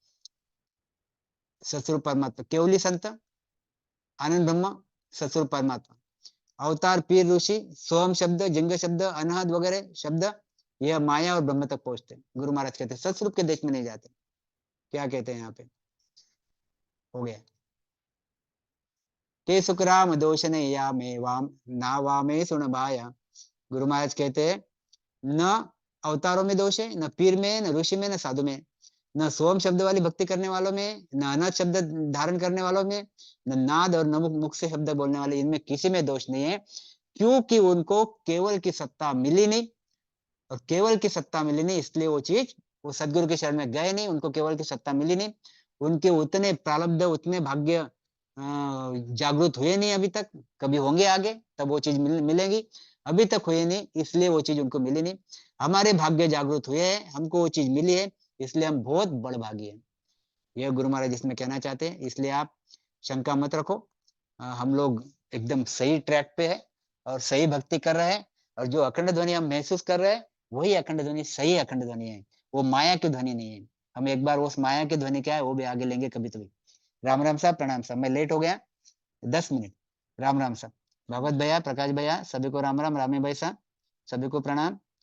सतस्वरूप परमात्मा केवली संत, आनंद ब्रह्म, सतस्वरूप परमात्मा, अवतार पीर ऋषि, सोम शब्द, जंग शब्द, अनहद वगैरह शब्द, यह माया और ब्रह्म तक पहुंचते। गुरु महाराज कहते हैं सतस्वरूप के देश में नहीं जाते। क्या कहते हैं यहाँ पे, हो गया के सुखराम दोष ने या मे वाम ना वामे सुन भाया। गुरु महाराज कहते हैं न अवतारों में दोष है, न पीर में, न ऋषि में, न साधु में, न सोम शब्द वाली भक्ति करने वालों में, न अनहद शब्द धारण करने वालों में, न नाद और न मुख से शब्द बोलने वाले, इनमें किसी में दोष नहीं है, क्योंकि उनको केवल की सत्ता मिली नहीं। और केवल की सत्ता मिली नहीं इसलिए वो चीज, वो सदगुरु के शरण में गए नहीं, उनको केवल की सत्ता मिली नहीं, उनके उतने प्रारब्ध, उतने भाग्य जागृत हुए नहीं अभी तक, कभी होंगे आगे तब वो चीज मिलेगी, अभी तक हुए नहीं इसलिए वो चीज उनको मिली नहीं। हमारे भाग्य जागृत हुए हैं, हमको वो चीज मिली है, इसलिए हम बहुत बड़भागी हैं। यह गुरु महाराज इसमें कहना चाहते हैं, इसलिए आप शंका मत रखो। हम लोग एकदम सही ट्रैक पे है और सही भक्ति कर रहे हैं, और जो अखंड ध्वनि हम महसूस कर रहे हैं वही अखंड ध्वनि, सही अखंड ध्वनि है, वो माया की ध्वनि नहीं है। हम एक बार उस माया की ध्वनि क्या है वो भी आगे लेंगे कभी कभी। राम राम साहब, प्रणाम साहब, मैं लेट हो गया 10 मिनट। राम राम साहब, भगवत भैया, प्रकाश भैया, सभी को राम राम, रामी भाई साहब, सभी को प्रणाम।